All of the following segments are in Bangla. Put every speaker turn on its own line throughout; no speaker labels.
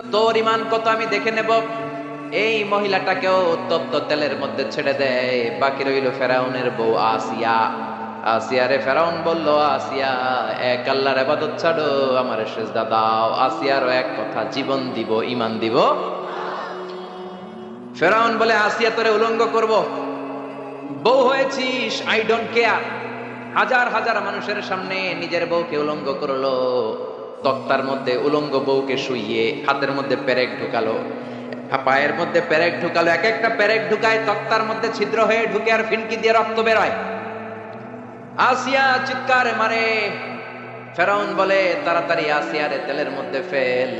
তোর ইমান কত আমি দেখে নেব। এই মহিলাটাকেও তপ্ত তেলের মধ্যে ছেড়ে দেয়। বাকি রইল ফেরাউনের বউ আসিয়া। আসিয়ারে ফেরাউন বলল, আসিয়া এক আল্লাহর ইবাদত ছাড়ো, আমার সেজদা দাও। আসিয়ারও এক কথা, জীবন দিব, ইমান দিব। ফেরাউন বলে, আসিয়া তোরে উলঙ্গ করব, বউ হয়েছিস, আই ডোন্ট কেয়ার। হাজার হাজার মানুষের সামনে নিজের বউকে উলঙ্গ করলো। তক্তার মধ্যে উলঙ্গ বউকে শুইয়ে হাতের মধ্যে পেরেক ঢুকালো, পায়ের মধ্যে পেরেক ঢুকালো। এক একটা পেরেক ঢুকায় তক্তার মধ্যে ছিদ্র হয়ে ঢুকে আর ফিনকি দিয়ে রক্ত বেরোয়। আসিয়া চিৎকার মারে। ফেরাউন বলে, তাড়াতাড়ি আসিয়ারে তেলের মধ্যে ফেল।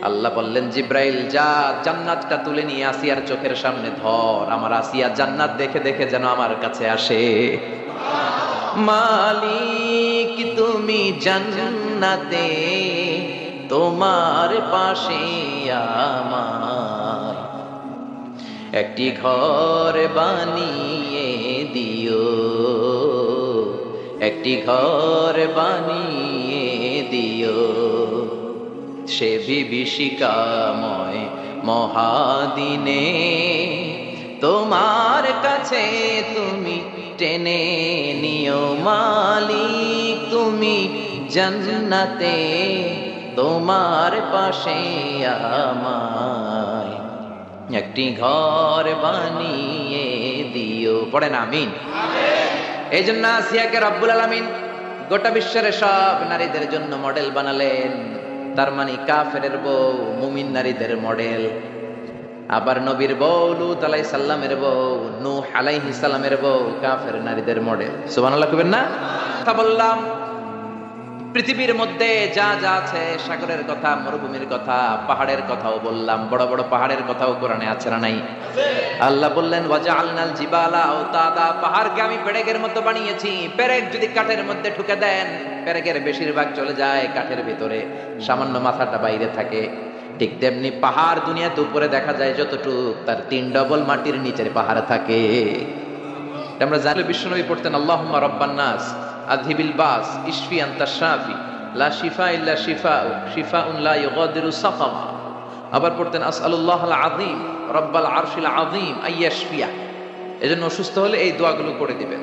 আল্লাহ বললেন, জিব্রাইল যা, জান্নাতটা তুলে নিয়ে আসিয়ার চোখের সামনে ধর। আমার আসিয়া জান্নাত দেখে দেখে যেন আমার কাছে আসে। মালিক তুমি জান্নাতে, তোমার পাশে আমার একটি ঘর বানিয়ে দিও, একটি ঘর বানিয়ে দিও। সে বিভীষিকাময় মহাদিনে তোমার কাছে তুমি টেনে নিও। মালিক তুমি জান্নাতে, তোমার পাশে আমায় একটি ঘর বানিয়ে দিও। পড়েন আমিন। এই জন্য আসিয়াকে রব্বুল আলামিন গোটা বিশ্বের সব নারীদের জন্য মডেল বানালেন। তার মানে কাফেরের বউ মুমিন নারীদের মডেল, আবার নবীর বউ লূত আলাইহিস সালামের বউ, নূহ আলাইহিস সালামের বউ কাফের নারীদের মডেল। সুবহানাল্লাহ কইবেন না? কথা বললাম পৃথিবীর মধ্যে যা যা আছে, সাগরের কথা, মরুভূমির কথা, পাহাড়ের কথাও বললাম। বড় বড় পাহাড়ের কথাও কোরআনে আছে না নাই? আল্লাহ বললেন, ওয়াজআলনাল জিবালা আওতাদা, পাহাড়কে আমি পেরেকের মতো বানিয়েছি। পেরেক যদি কাঠের মধ্যে ঠুকে দেন, পেরেকের বেশিরভাগ চলে যায় কাঠের ভিতরে, সামান্য মাথাটা বাইরে থাকে। ঠিক তেমনি পাহাড় দুনিয়াতে উপরে দেখা যায় যতটুক, তার 3 ডবল মাটির নিচের পাহাড় থাকে। আমরা জানলে বিশ্বনবী পড়তেন, আল্লাহুম্মা রাব্বান নাস আযহিবিল বাস ইশফি আনতা শাফি লা শিফা ইল্লা শিফাউ শিফাউন লা ইউগাদিরু সাকামা। আবার পড়তেন, আসআলুল্লাহাল আযীম রাব্বাল আরশিল আযীম আইয়াশফিয়া। এজন্য অসুস্থ হলে এই দোয়াগুলো করে দিবেন।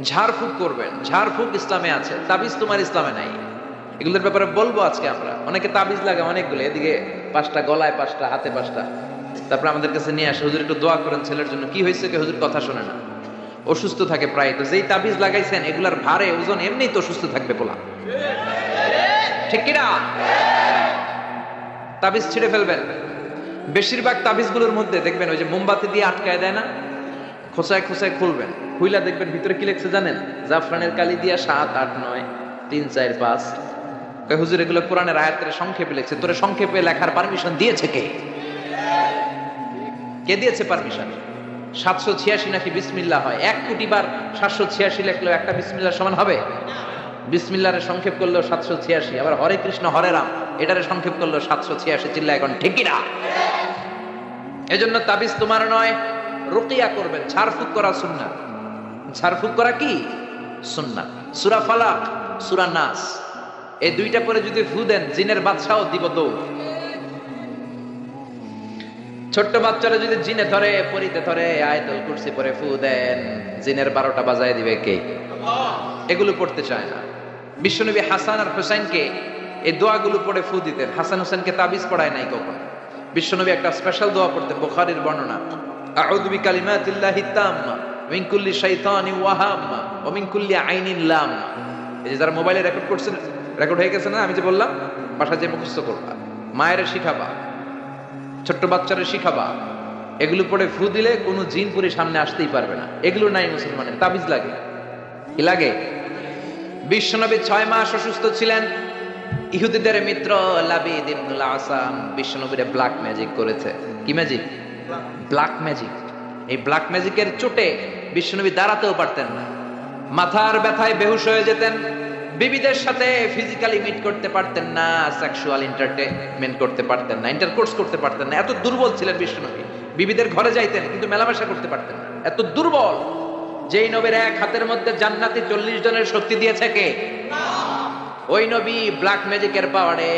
ঝাড়ফুঁক করবেন। ঝাড়ফুঁক ইসলামে আছে, তাবিজ তোমার ইসলামে নাই। এগুলোর ব্যাপারে বলবো আজকে আমরা। অনেকে তাবিজ লাগে অনেকগুলো, এদিকে 5টা, গলায় 5টা, হাতে 5টা। তারপর আমাদের কাছে নিয়ে আসে, হুজুর একটু দোয়া করেন ছেলের জন্য। কি হয়েছে? কে হুজুর কথা শোনে না, অসুস্থ থাকে প্রায়। তো যেই তাবিজ লাগাইছেন এগুলার ভারে ওজন এমনিই তো অসুস্থ থাকবে পোলা, ঠিক কিনা? তাবিজ ছিঁড়ে ফেলবেন। বেশিরভাগ তাবিজগুলোর মধ্যে দেখবেন ওই যে মোমবাতি দিয়ে আটকায় দেয় না, খোঁচায় খোঁচায় খুলবেন, খুইলা দেখবেন ভিতরে কি লেখছে জানেন? জাফরানের কালি দিয়া 7, 8, 9, 3, 4, 5। হুজুর এগুলো কোরআনের আয়াতের সংক্ষেপে লিখছে। তোরে সংক্ষেপে লেখার পারমিশন দিয়েছে কে? কে দিয়েছে পারমিশন? 786 নাকি বিসমিল্লাহ হয়। 1 কোটি বার 786 লেখলেও একটা বিসমিল্লাহ সমান হবে? বিসমিল্লাহরে সংক্ষেপ করলেও 786। আবার হরে কৃষ্ণ হরে রাম এটারে সংক্ষেপ করলেও 786। চিল্লা এখন ঠিক কি না? এজন্য তাবিজ তোমার নয়, রুকিয়া করবেন। ঝাড়ফুঁক করা সুন্নাত। ঝাড়ফুঁক করা কি সুন্নাত। সূরা ফালাক, সূরা নাস, এই 2টা পরে যদি ফু দেন, জিনের বাদশাও দিব দৌড়। ছোট্ট বাচ্চারা যদি জিনে ধরে, পরিতে ধরে, আয়াতুল কুরসি পরে ফু দেন, জিনের 12টা বাজায় দিবে কে? এগুলো পড়তে চায় না। বিশ্বনবী হাসান আর হুসাইনকে এই দোয়াগুলো পড়ে ফু দিতেন। হাসান হুসাইনকে তাবিজ পড়ায় নাই কখনো। বিশ্বনবী একটা স্পেশাল দোয়া পড়তেন, বুখারীর বর্ণনা, আউযু বিকালিমাতিল্লাহিত তাম্মা মিন কুল্লি শাইতানিন ওয়া হাম্মা ওয়া মিন কুল্লি আইনিন লাম্মা। এই যে যারা মোবাইলে রেকর্ড করছেন, রেকর্ড হয়ে গেছে না? আমি যে বললাম, বাসায় যে মুখস্থ করবা, মায়ের শিখাবা, ছোট্ট বাচ্চারা শিখাবা। এগুলো পড়ে ফু দিলে কোনো জিন পুরি সামনে আসতেই পারবে না। এগুলো নাই মুসলমানের, তাবিজ লাগে। কি লাগে? বিশ্বনবী 6 মাস অসুস্থ ছিলেন। ইহুদিদের মিত্র লাবিদ ইবনুল আসাম বিশ্বনবীরে ব্ল্যাক ম্যাজিক করেছে। কি ম্যাজিক? Black magic. এই ব্ল্যাক ম্যাজিকের চোটে বিশ্বনবী দাঁড়াতেও পারতেন না, মাথার ব্যথায় বেহুশ হয়ে যেতেন, বিবিদের সাথে ফিজিক্যালি মিট করতে পারতেন না, সেক্সুয়াল এন্টারটেইনমেন্ট করতে পারতেন না, ইন্টারকোর্স করতে পারতেন না। এত দুর্বল ছিলেন বিশ্বনবী। বিবিদের ঘরে যাইতেন কিন্তু মেলামেশা করতে পারতেন না, এত দুর্বল। যেই নবীর এক হাতের মধ্যে জান্নাতি 40 জনের শক্তি দিয়েছে কে? ওই নবী ব্ল্যাক ম্যাজিকের পাওয়ারে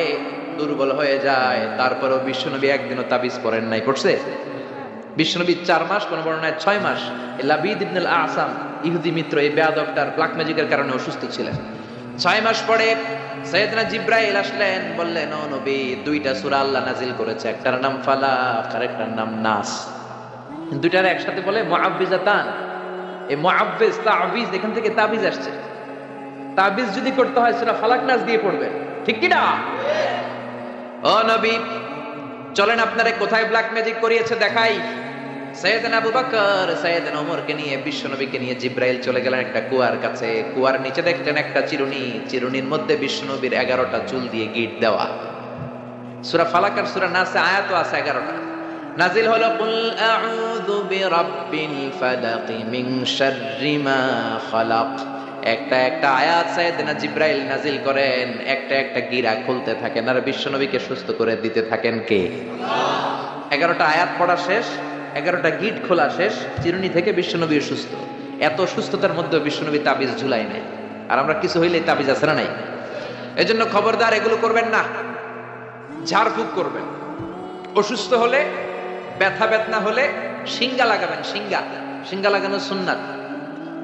দুর্বল হয়ে যায়, তারপরেও বিশ্বনবী একদিনও তাবিজ পড়েন নাই। পড়ছে বিশ্বনবী 4 মাস, কোন বর্ণনায় 6 মাস। লাবিদ ইবনে আল-আসাম ইহুদি মিত্র এই বেয়াদবটার ব্ল্যাক ম্যাজিকের কারণে অসুস্থ ছিলেন। 6 মাস পরে সাইয়েদনা জিব্রাইল আসলেন, বললেন ও নবী, 2টা সূরা আল্লাহ নাজিল করেছে, একটার নাম ফালাক আর একটার নাম নাস। দুইটার একসাথে বলে মুআব্বিজাতান। এই মুআব্বিজ তাবিজ, এখান থেকে তাবিজ আসছে। তাবিজ যদি করতে হয় সূরা ফালাক নাস দিয়ে পড়বেন, ঠিক কি না? ও নবী, চলেন আপনারে কোথায় ব্ল্যাক ম্যাজিক করিয়েছে দেখাই। সাইয়েদনা আবু বকর সাইয়েদনা ওমরকে নিয়ে, বিশ্বনবীকে নিয়ে জিব্রাইল চলে গেলেন একটা কুয়ার কাছে। কুয়ার নিচে দেখলেন একটা চিরুনি, চিরুনির মধ্যে বিশ্বনবীর 11টা চুল দিয়ে গিট দেওয়া। সূরা ফালাক আর সূরা নাসে আয়াতও আছে 11টা। নাজিল হলো কুল আউযু বিরাব্বিল ফালাক মিন শাররি মা খালাক। একটা একটা আয়াত সাইয়েদনা জিব্রাইল নাজিল করেন, একটা একটা গিরা খুলতে থাকেন আর বিশ্বনবীকে সুস্থ করে দিতে থাকেন কে? আল্লাহ। 11টা আয়াত পড়া শেষ, 11টা গিট খোলা শেষ, চিরুনি থেকে বিশ্বনবী সুস্থ। এত সুস্থতার মধ্যে বিশ্বনবী তাবিজ ঝুলাই নেই। আর আমরা কিছু হইলেই তাবিজ আছে না নাই? এজন্য খবরদার এগুলো করবেন না, ঝাড়ফুঁক করবেন। অসুস্থ হলে, ব্যথা বেদনা হলে শিঙ্গা লাগাবেন। শিঙ্গা লাগানো সুন্নাত।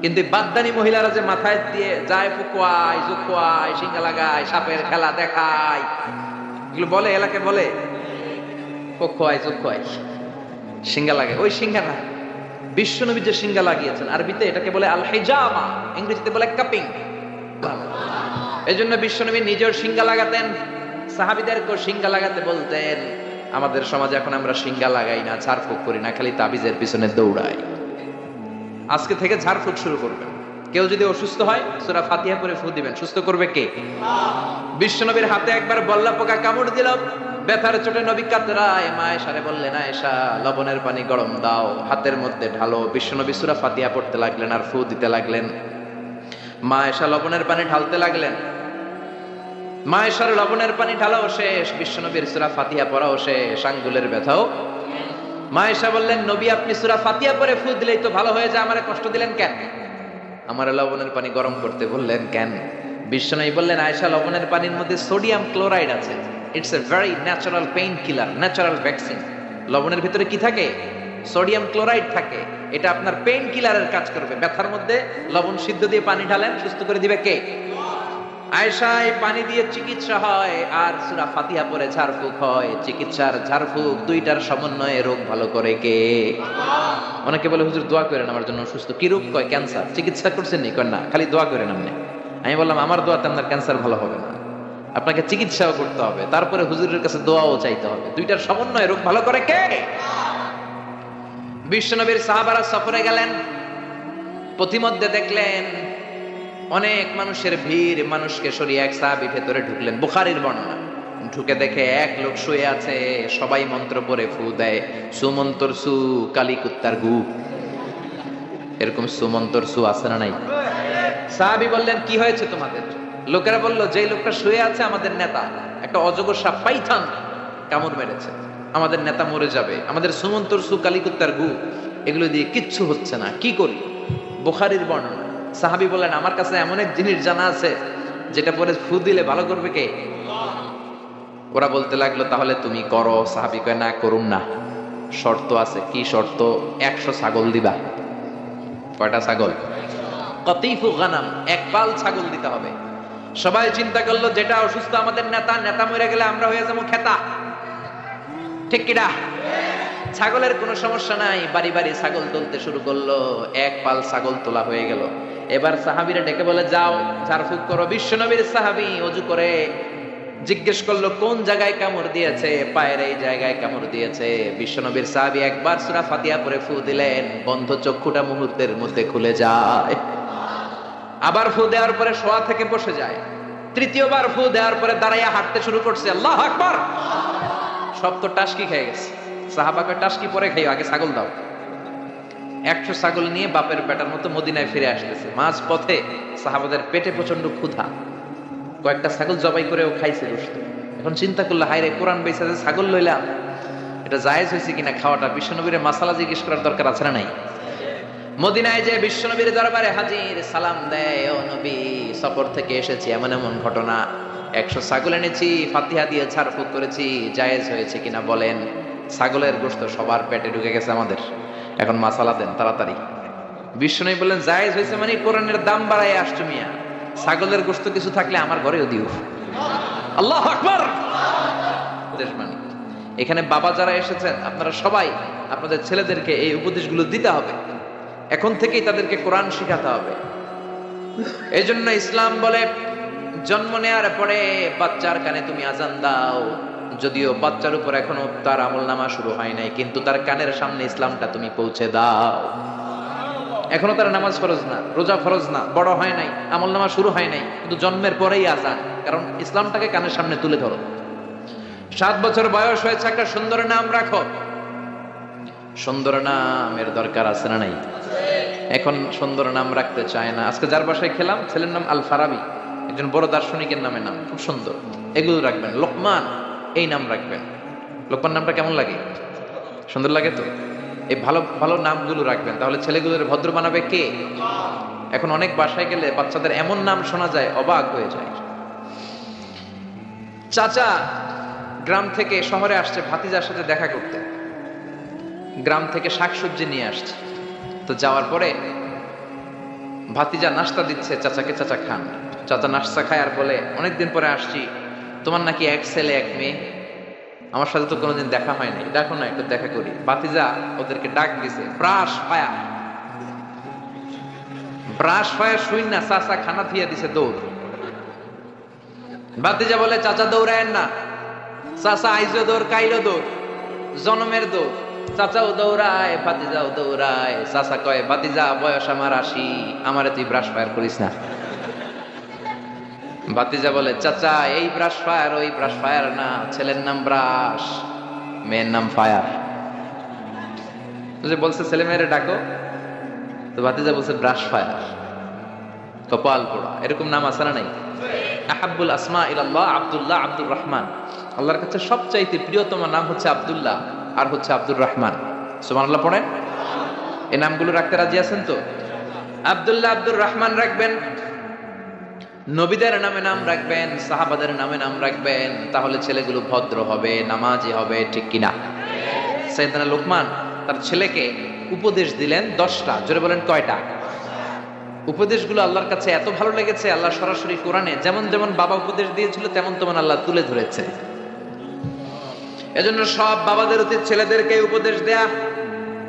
কিন্তু বাদদানি মহিলারা যে মাথায় দিয়ে যায় ফুকুয়ায় জুকুয়ায়, শিঙ্গা লাগায়, সাপের খেলা দেখায়, এগুলো বলে, এলাকায় বলে ফুকুয়ায় জুকুয়ায় শিঙ্গা লাগে। ওই শিঙ্গা না, বিশ্বনবী যে শিঙ্গা লাগিয়েছেন, আরবিতে এটাকে বলে আল হিজামা, ইংরেজিতে বলে কাপিং। এজন্য বিশ্বনবী নিজের শিঙ্গা লাগাতেন, সাহাবীদেরকেও শিঙ্গা লাগাতে বলতেন। আমাদের সমাজে এখন আমরা শিঙ্গা লাগাই না, ঝাড়ফুঁক করি না, খালি তাবিজের পিছনে দৌড়াই। আজকে থেকে ঝাড়ফুঁক শুরু করবেন। কেউ যদি অসুস্থ হয় সূরা ফাতিহা পড়ে ফু দিবেন। সুস্থ করবে কে? বিশ্বনবীর হাতে একবার বল্লা পোকা কামড় দিল, ব্যথার চোটে নবী কাতরায়। মা আয়েশারে বললেন, আয়েশা লবণের পানি গরম দাও, হাতের মধ্যে ঢালো। বিশ্বনবী সূরা ফাতিহা পড়তে লাগলেন আর ফু দিতে লাগলেন। মা আয়েশা লবণের পানি ঢালতে লাগলেন। মা আয়েশার লবণের পানি ঢালাও শেষ, বিশ্বনবীর সূরা ফাতিহা পড়াও শেষ, আঙ্গুলের ব্যথাও। মা আয়েশা বললেন, নবী আপনি সূরা ফাতিহা পড়ে ফু দিলেই তো ভালো হয়ে যায়, আমারে কষ্ট দিলেন কেন? আমার লবণের পানি গরম করতে বললেন কেন? বিশ্বনবী বললেন, আয়েশা লবণের পানির মধ্যে সোডিয়াম ক্লোরাইড আছে। It's a very natural pain killer, natural vaccine. লবণের ভিতরে কি থাকে? সোডিয়াম ক্লোরাইড থাকে। এটা আপনার পেইন কিলারের কাজ করবে। ব্যথার মধ্যে লবণ সিদ্ধ দিয়ে পানি ঢালেন, সুস্থ করে দিবে কে? আয়েশা। এই পানি দিয়ে চিকিৎসা হয় আর সূরা ফাতিহা পড়ে ঝাড়ফুঁক হয়। চিকিৎসার ঝাড়ফুঁক দুইটার সমন্বয়ে রোগ ভালো করে কে? আল্লাহ। অনেকে বলে হুজুর দোয়া করেন আমার জন্য অসুস্থ। কি রোগ? কয় ক্যান্সার। চিকিৎসা করছেন নি? কয় না, খালি দোয়া করেন আপনি। আমি বললাম আমার দোয়াতে আপনার ক্যান্সার ভালো হবে না, আপনাকে চিকিৎসাও করতে হবে, তারপরে হুজুরের কাছে দোয়াও চাইতে হবে। দুইটার সমন্বয়ে রোগ ভালো করে কে? বিশ্বনবীর সাহাবারা সফরে গেলেন, পথিমধ্যে দেখলেন অনেক মানুষের ভিড়, মানুষকে সরিয়ে এক সাহাবী ভেতরে ঢুকলেন। বুখারীর বর্ণনা। ঢুকে দেখে এক লোক শুয়ে আছে, সবাই মন্ত্র পড়ে ফু দেয়। সুমন্তর সু কালী কুত্তার গু, এরকম সুমন্তর সু আছে না নাই? সাহাবী বললেন, কি হয়েছে তোমাদের? লোকেরা বলল, যে লোকটা শুয়ে আছে আমাদের নেতা, একটা অজগর সাপ পাইথন কামড় মেরেছে, আমাদের নেতা মরে যাবে, আমাদের সুমন্তর সু কালী কুত্তার গু এগুলো দিয়ে কিচ্ছু হচ্ছে না, কি করি? বুখারীর বর্ণনা। সাহাবী বললেন, আমার কাছে এমন এক জিনিস জানা আছে যেটা পরে ফু দিলে ভালো করবে কে? ওরা বলতে লাগলো, তাহলে তুমি করো। সাহাবী কয়, না করুন না, শর্ত আছে। কি শর্ত? 100 ছাগল দিবা। কয়টা ছাগল? কতিফু গানাম, এক পাল ছাগল দিতে হবে। সবাই চিন্তা করলো, যেটা অসুস্থ আমাদের নেতা, নেতা মরে গেলে আমরা হয়ে যাবো খেতা, ঠিক কিনা? ছাগলের কোনো সমস্যা নাই। বাড়ি বাড়ি ছাগল তুলতে শুরু করলো। এক পাল ছাগল তোলা হয়ে গেল। এবার সাহাবীরা ডেকে বলে, যাও ঝাড়ফুঁক করো। বিশ্বনবীর সাহাবী ওযু করে জিজ্ঞেস করলো, কোন জায়গায় কামড় দিয়েছে? পায়ের এই জায়গায় কামড় দিয়েছে। বিশ্বনবীর সাহাবী একবার সূরা ফাতিহা পড়ে ফু দিলেন, বন্ধ চক্ষুটা মুহূর্তের মধ্যে খুলে যায়। আবার ফু দেওয়ার পরে শোয়া থেকে বসে যায়। তৃতীয়বার ফু দেওয়ার পরে দাঁড়াইয়া হাঁটতে শুরু করছে। আল্লাহু আকবার। সব তো টাসকি খেয়ে গেছে। সাহাবাকে টাসকি পরে খাইও, আগে ছাগল দাও। 100 ছাগল নিয়ে বাপের বেটার মতো মদিনায় ফিরে আসতেছে। মাঝ পথে সাহাবাদের পেটে প্রচন্ড ক্ষুধা, কয়েকটা ছাগল জবাই করেও খাইছে গোশত। এখন চিন্তা করলো, হায় রে, কোরআন বেঁচে যে ছাগল লইলাম, এটা জায়েজ হয়েছে কিনা খাওয়াটা? বিশ্বনবীর মাসালা জিজ্ঞেস করার দরকার আছে না নাই? মদিনায় যে বিশ্বনবীর দরবারে হাজির, সালাম দেয়, ও নবী সফর থেকে এসেছি, এমন এমন ঘটনা, 100 ছাগল এনেছি, ফাতিহা দিয়ে ঝাড়ফুঁক করেছি, জায়েজ হয়েছে কিনা বলেন? ছাগলের গোশত সবার পেটে ঢুকে গেছে আমাদের, এখন মাসালা দেন তাড়াতাড়ি। বিশ্বনবী বললেন জায়েজ হয়েছে মানে কোরআনের দাম বাড়ায় আসছো মিয়া, ছাগলের গোশত কিছু থাকলে আমার ঘরেও দিও। আল্লাহু আকবার। দেশমানি এখানে বাবা যারা এসেছেন আপনারা সবাই আপনাদের ছেলেদেরকে এই উপদেশগুলো দিতে হবে, এখন থেকেই তাদেরকে কোরআন শেখাতে হবে। এই জন্য ইসলাম বলে জন্ম নেওয়ার পরে বাচ্চার কানে তুমি আজান দাও, যদিও বাচ্চার উপর এখনো তার আমলনামা শুরু হয় নাই, কিন্তু তার কানের সামনে ইসলামটা তুমি পৌঁছে দাও। এখনো তার নামাজ ফরজ না, রোজা ফরজ না, বড় হয় নাই, আমলনামা শুরু হয় নাই, কিন্তু জন্মের পরেই আজান, কারণ ইসলামটাকে কানের সামনে তুলে ধরো। 7 বছর বয়স হয়েছে, একটা সুন্দর নাম রাখো। সুন্দর নামের দরকার আছে না নাই? এখন সুন্দর নাম রাখতে চায় না। আজকে যার বাসায় খেলাম, ছেলের নাম আল ফারাবি, একজন বড় দার্শনিকের নামে নাম, খুব সুন্দর। এগুলো রাখবেন। লোকমান এই নাম রাখবেন। লোকমান নামটা কেমন লাগে? সুন্দর লাগে তো? এই ভালো ভালো নামগুলো রাখবেন, তাহলে ছেলেগুলোর ভদ্র বানাবে কে? এখন অনেক বাসায় গেলে বাচ্চাদের এমন নাম শোনা যায়, অবাক হয়ে যায়। চাচা গ্রাম থেকে শহরে আসছে ভাতিজার সাথে দেখা করতে, গ্রাম থেকে শাকসবজি নিয়ে আসছে। তো যাওয়ার পরে ভাতিজা নাস্তা দিচ্ছে চাচাকে, চাচা খান। চাচা নাস্তা খায় আর বলে অনেকদিন পরে আসছি, তোমার নাকি 1 ছেলে 1 মেয়ে, আমার সাথে তো কোনোদিন দেখা হয় নাই, ডাকো না একটু দেখা করি। ভাতিজা ওদেরকে ডাক দিছে, ব্রাশ পায়া শুই না, চাচা খানা থিয়া দিছে দৌড়। ভাতিজা বলে চাচা দৌড়ায়েন না, চাচা আইজো দৌড়, কাইলো দৌড়, জনমের দৌড়। চাচাও দৌড়ায়, ভাতিজাও দৌড়ায়। চাচা কয় ভাতিজা বয়স আমার 80, আমারে তুই ব্রাশ ফায়ার করিস না। ভাতিজা বলে চাচা এই ব্রাশ ফায়ার ওই ব্রাশ ফায়ার না, ছেলের নাম ব্রাশ, মেয়ের নাম ফায়ার। বলছে ছেলে মেয়েরে ডাকো, তো ভাতিজা বলছে ব্রাশ ফায়ার। কপাল পোড়া, এরকম নাম আছে না নাই? আহাব্বুল আসমা ইলাল্লাহ আব্দুল্লাহ, আব্দুর রহমান। আল্লাহর কাছে সবচাইতে প্রিয়তম নাম হচ্ছে আব্দুল্লাহ আর হচ্ছে আব্দুর রহমান। সুবহানাল্লাহ পড়েন। এই নামগুলো রাখতে রাজি আছেন তো? আব্দুল্লাহ আব্দুর রহমান রাখবেন, নবীদের নামে নাম রাখবেন, সাহাবাদের নামে নাম রাখবেন, তাহলে ছেলেগুলো ভদ্র হবে, নামাজি হবে, ঠিক কিনা? সাইয়েদনা লোকমান তার ছেলেকে উপদেশ দিলেন 10টা। জোরে বলেন কয়টা? উপদেশগুলো আল্লাহর কাছে এত ভালো লেগেছে, আল্লাহ সরাসরি কোরআনে যেমন যেমন বাবা উপদেশ দিয়েছিল তেমন তেমন আল্লাহ তুলে ধরেছে। এজন্য সব বাবাদের উচিত ছেলেদেরকে উপদেশ দেয়া।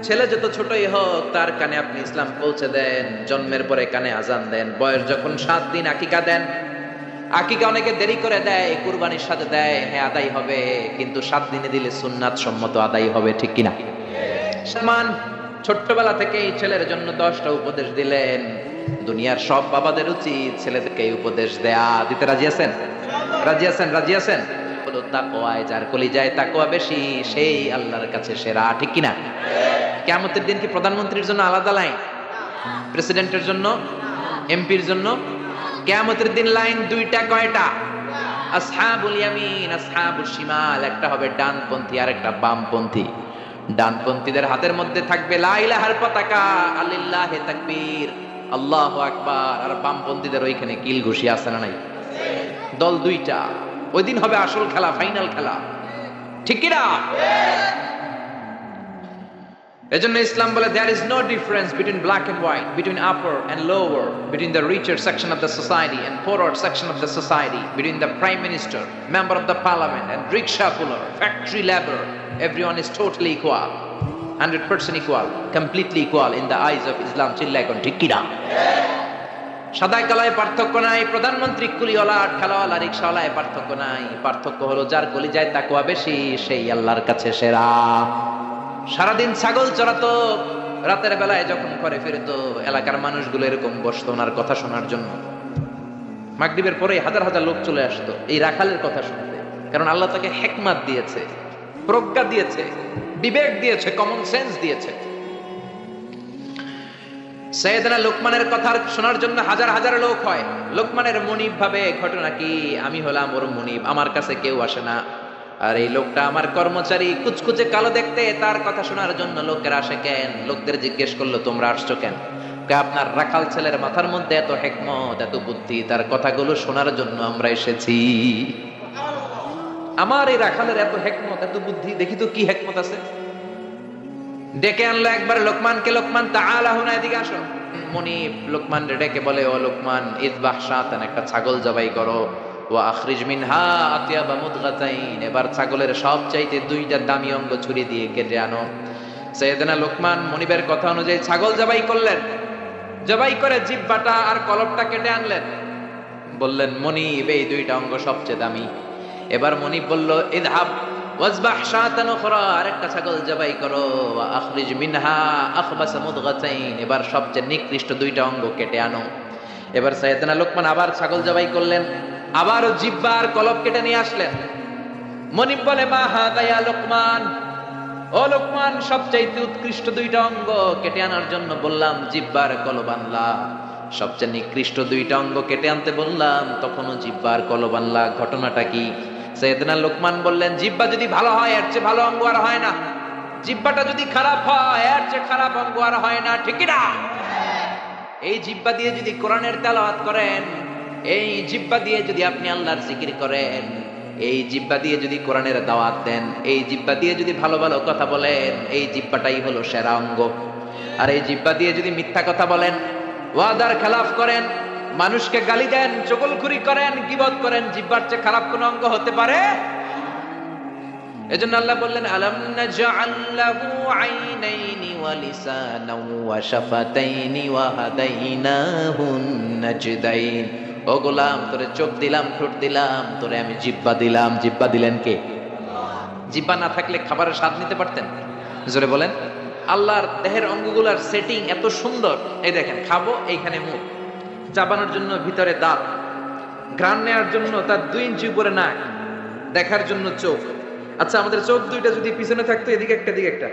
ছেলে যত ছোটই হোক তার কানে আপনি ইসলাম পৌঁছে দেন, জন্মের পরে কানে আজান দেন, বয়স যখন 7 দিন আকিকা দেন। আকিকা অনেকে দেরি করে দেয়, কুরবানির সাথে দেয়, হ্যাঁ আদায় হবে, কিন্তু 7 দিনে দিলে সুন্নাত সম্মত আদায় হবে, ঠিক কিনা? সমান ছোট্টবেলা থেকেই ছেলের জন্য 10টা উপদেশ দিলেন। দুনিয়ার সব বাবাদের উচিত ছেলেদেরকে এই উপদেশ দেয়া। দিতে রাজি আছেন? রাজি আছেন? রাজি আছেন? বলো তাকওয়ায়, যার কলিজায় তাকওয়া বেশি সেই আল্লাহর কাছে সেরা, ঠিক কিনা? কিয়ামতের দিন কি প্রধানমন্ত্রীর জন্য আলাদা লাইন, প্রেসিডেন্টের জন্য, এমপির জন্য? কিয়ামতের দিন লাইন 2টা। কয়টা? আসহাবুল ইয়ামিন, আসহাবুল শিমাল। একটা হবে ডানপন্থী আর একটা বামপন্থী। ডানপন্থীদের হাতের মধ্যে থাকবে লা ইলাহার পতাকা, আলিল্লাহি তাকবীর, আল্লাহু আকবার। আর বামপন্থীদের ওইখানে কিল ঘুষি আছে না নাই? দল 2টা। ওই দিন হবে আসল খেলা, ফাইনাল খেলা, ঠিক কিনা? এজন্য ইসলাম বলে there is no difference between black and white, between upper and lower, between the richer section of the society and poorer section of the society, between the prime minister, member of the parliament and rickshaw puller, factory laborer. Everyone is totally equal, 100% equal, completely equal in the eyes of Islam. চিল্লায় কোন ঠিক কিনা? সাদা কালায় পার্থক্য নাই, প্রধানমন্ত্রী কুলিওয়ালা ঠেলাওয়ালা রিকশাওয়ালায় পার্থক্য নাই। পার্থক্য হলো যার কলিজায় তাকওয়া বেশি সেই আল্লাহর কাছে সেরা। সারাদিন ছাগল চড়াতো, রাতের বেলায় যখন ঘরে ফিরতো এলাকার মানুষগুলো এরকম বসতো ওনার কথা শোনার জন্য। মাগরিবের পরেই হাজার হাজার লোক চলে আসতো এই রাখালের কথা শুনতে, কারণ আল্লাহ তাকে হিকমত দিয়েছে, প্রজ্ঞা দিয়েছে, বিবেক দিয়েছে, কমন সেন্স দিয়েছে। সাইয়েদনা লোকমানের কথা শোনার জন্য হাজার হাজার লোক হয়। লোকমানের মনিব ভাবে ঘটনা কি, আমি হলাম ওর মনিব, আমার কাছে কেউ আসে না। আর এই লোকটা আমার কর্মচারী, কুচকুচে কালো দেখতে, তার কথা শোনার জন্য লোকের আসে কেন? লোকদের জিজ্ঞেস করলো তোমরা আসছো কেন? আপনার রাখাল ছেলের মাথার মধ্যে এত হিকমত, এত বুদ্ধি, তার কথাগুলো শোনার জন্য আমরা এসেছি। আমার এই রাখালের এত হিকমত, এত বুদ্ধি, দেখি তো কি হিকমত আছে। ডেকে আনলো একবার লোকমানকে, লোকমান তাআলা হুনা, এদিকে আসো। মুনিব লোকমান ডেকে বলে, ও লোকমান, ইযবাহ শাতান, একটা ছাগল জবাই করো, ওয়া আখরিজ মিনহা আতিয়াবা মুদগাতাইন, এবার ছাগলের সবচাইতে দুইটা দামি অঙ্গ ছুরি দিয়ে কেটে আনো। সাইয়েদনা লোকমান মুনিবের কথা অনুযায়ী ছাগল জবাই করলেন, জবাই করে জিহ্বাটা আর কলবটা কেটে আনলেন। বললেন, মুনিব, এই দুইটা অঙ্গ সবচেয়ে দামি। এবার মুনিব বলল, ইযহাব ওয়াজবাহ শাতান উখরা, আরেকটা ছাগল জবাই করো, ওয়া আখরিজ মিনহা আখবাসা মুদগাতাইন, এবার সবচেয়ে নিকৃষ্ট দুইটা অঙ্গ কেটে আনো। এবার সাইয়েদনা লোকমান আবার ছাগল জবাই করলেন, আবারও জিহ্বা আর কলব কেটে নিয়ে আসলেন। মুনিব বলে, মা হাদা ইয়া লোকমান, ও লোকমান, সবচাইতে উৎকৃষ্ট দুইটা অঙ্গ কেটে আনার জন্য বললাম, জিহ্বা আর কলব আনলা, সবচেয়ে নিকৃষ্ট দুইটা অঙ্গ কেটে আনতে বললাম, তখনও জিহ্বা আর কলব আনলা, ঘটনাটা কি? সাইয়েদনা লোকমান বললেন, জিহ্বা যদি ভালো হয় এর চেয়ে ভালো অঙ্গ আর হয় না, জিহ্বাটা যদি খারাপ হয় এর চেয়ে খারাপ অঙ্গ আর হয় না, ঠিক না? এই জিহ্বা দিয়ে যদি কোরআনের তেলাওয়াত করেন, এই জিহ্বা দিয়ে যদি আপনি আল্লাহর জিকির করেন, এই জিহ্বা দিয়ে যদি কোরআনের দাওয়াত দেন, এই জিহ্বা দিয়ে যদি ভালো ভালো কথা বলেন, এই জিহ্বাটাই হলো সেরা অঙ্গ। আর এই জিহ্বা দিয়ে যদি মিথ্যা কথা বলেন, ওয়াদার খেলাফ করেন, মানুষকে গালি দেন, চগলখুরি করেন, গীবত করেন, জিহ্বার চেয়ে খারাপ কোন অঙ্গ হতে পারে? এজন্য আল্লাহ বললেন, আলাম নাজআল লাহু আইনাইনি ওয়া লিসানান ওয়া শাফাতাইনি ওয়া হাদাইনাহুন নাজদাইন। ও গোলাম, তোরে চোখ দিলাম, ঠোঁট দিলাম, তোরে আমি জিহ্বা দিলাম। জিহ্বা দিলেন কে? জিহ্বা না থাকলে খাবারের স্বাদ নিতে পারতেন? জোরে বলেন। আল্লাহর দেহের অঙ্গগুলার সেটিং এত সুন্দর। এই দেখেন, খাবো, এইখানে মুখ, চাবানোর জন্য ভিতরে দাঁত, ঘ্রাণ নেওয়ার জন্য তার 2 ইঞ্চি উপরে নাক, দেখার জন্য চোখ। আচ্ছা, আমাদের চোখ দুইটা যদি পিছনে থাকতো, এদিকে একটা এদিকে একটা,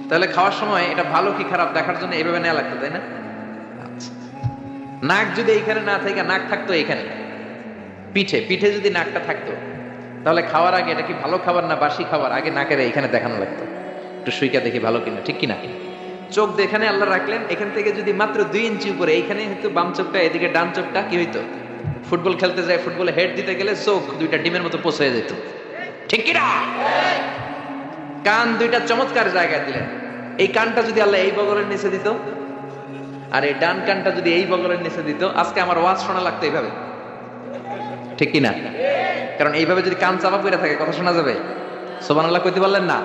তাহলে খাওয়ার সময় এটা ভালো কি খারাপ দেখার জন্য এইভাবে নেওয়া লাগতো, তাই না? আচ্ছা, নাক যদি এইখানে না থাকে, নাক থাকতো এইখানে, পিঠে, পিঠে যদি নাকটা থাকতো, তাহলে খাওয়ার আগে এটা কি ভালো খাবার না বাসি খাবার, আগে নাকের এইখানে দেখানো লাগতো, একটু সুইকা দেখি ভালো কিনা, ঠিক কিনা? চোখ যেখানে আল্লাহ রাখলেন, এখান থেকে যদি মাত্র 2 ইঞ্চি উপরে, এইখানে হয়তো বাম চোখটা, এদিকে ডান চোখটা, কি হইতো? ফুটবল খেলতে যায়, ফুটবলে হেড দিতে গেলে চোখ দুইটা ডিমের মতো পচে যেত, ঠিক কিনা? কান দুইটা চমৎকার জায়গায় দিলেন। এই কানটা যদি আল্লাহ এই বগলের নিচে দিত, আর এই ডান কানটা যদি এই বগলের নিচে দিত, আজকে আমার ওয়াজ শোনা লাগতো এইভাবে, ঠিক কিনা? কারণ এইভাবে যদি কান চাপা পড়ে থাকে, কথা শোনা যাবে? সুবহানাল্লাহ কইতে পারলেন না?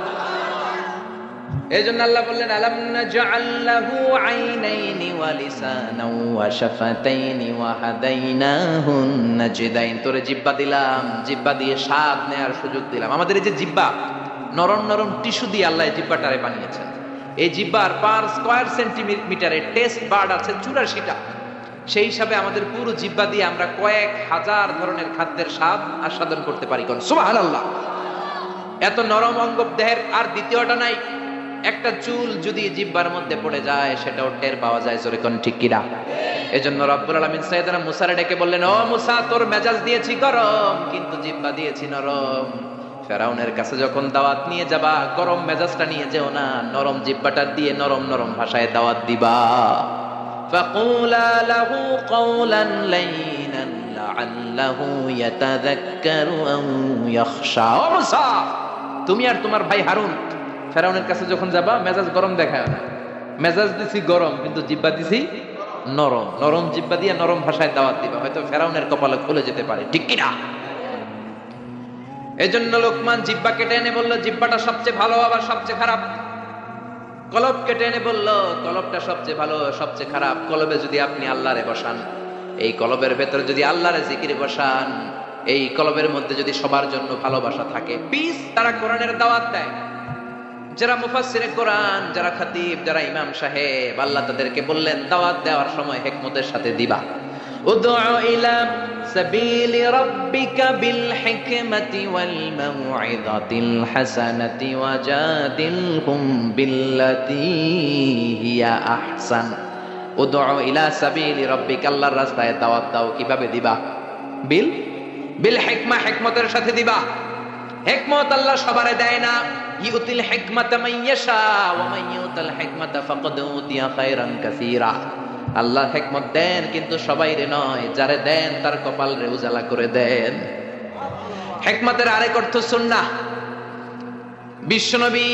এই জন্য আল্লাহ বললেন, আলাম নাজআল লাহু আইনাইনি ওয়া লিসানান ওয়া শাফাতাইনি ওয়া হাদাইনাহুন নাজদাইন। তোরে জিহ্বা দিলাম, জিহ্বা দিয়ে স্বাদ নেয়ার সুযোগ দিলাম। আমাদের এই যে জিহ্বা, নরম নরম টিস্যু দিয়ে আল্লাহ জিহ্বাটারে বানিয়েছেন। এই জিহ্বার পার স্কয়ার সেন্টিমিটারে টেস্ট বার্ড আছে 84টা। সেই হিসাবে আমাদের পুরো জিহ্বা দিয়ে আমরা কয়েক হাজার ধরনের খাদ্যের স্বাদ আস্বাদন করতে পারি। কোন সুবহানাল্লাহ! এত নরম অঙ্গ দেহের আর দ্বিতীয়টা নাই। একটা চুল যদি জিহ্বার মধ্যে পড়ে যায়, সেটাও টের পাওয়া যায়, জোরে কোন ঠিক কিনা? এজন্য রব্বুল আলামিন সাইয়েদনা মুসারে ডেকে বললেন, ও মুসা, তোর মেজাজ দিয়েছি গরম, কিন্তু জিহ্বা দিয়েছি নরম। ফেরাউনের কাছে যখন দাওয়াত নিয়ে যাবা, গরম মেজাজটা নিয়ে যেও না, নরম জিহ্বাটা দিয়ে নরম নরম ভাষায় দাওয়াত দিবা। ফাকুলা লাহু কাওলান লাইনান লাআল্লাহু ইয়াতাযাক্কারু আও ইয়াখশা। ও মুসা, তুমি আর তোমার ভাই হারুন ফেরাউনের কাছে যখন যাবা, মেজাজ গরম দেখায় না। মেজাজ দিছি গরম, কিন্তু জিহ্বা দিছি নরম। নরম জিহ্বা দিয়ে নরম ভাষায় দাওয়াত দিবা, হয়তো ফেরাউনের কপালে খুলে যেতে পারে, ঠিক কিনা? এজন্য লোকমান জিহ্বা কেটে এনে বলল, জিহ্বাটা সবচেয়ে ভালো, আবার সবচেয়ে খারাপ। কলব কেটে এনে বলল, কলবটা সবচেয়ে ভালো, সবচেয়ে খারাপ। কলবে যদি আপনি আল্লাহরে বসান, এই কলবের ভেতরে যদি আল্লাহরে জিকিরে বসান, এই কলবের মধ্যে যদি সবার জন্য ভালোবাসা থাকে, পিস তারা কোরআনের দাওয়াত দেয়। যারা মুফাসসিরে কোরআন, যারা খতিব, যারা ইমাম সাহেব, আল্লাহ তাদেরকে বললেন, দাওয়াত দেওয়ার সময় হিকমতের সাথে দিবা। উদউ ইলা সাবিলি রাব্বিকা বিল হিকমাতি ওয়াল মাউইযাতিল হাসানাতি ওয়াজাদিলহুম বিল্লাতী হিয়া আহসান। উদউ ইলা সাবিলি রাব্বিকা, আল্লাহর রাস্তায় দাওয়াত দাও। কিভাবে দিবা? বিল হিকমা, হিকমতের সাথে দিবা। হিকমত আল্লাহ সবারে দেয় না। ইউতিল হিকমাতা মাইয়াশা ওয়া মান ইউতাল হিকমাতা ফাকাদ উতিয়া খায়রান কাসীরা। আল্লাহ হিকমত দেন কিন্তু সবাইরে নয়, যারে দেন তার কপাল রে উজালা করে দেন। হিকমতের আরেক অর্থ সুন্নাহ। বিশ্বনবী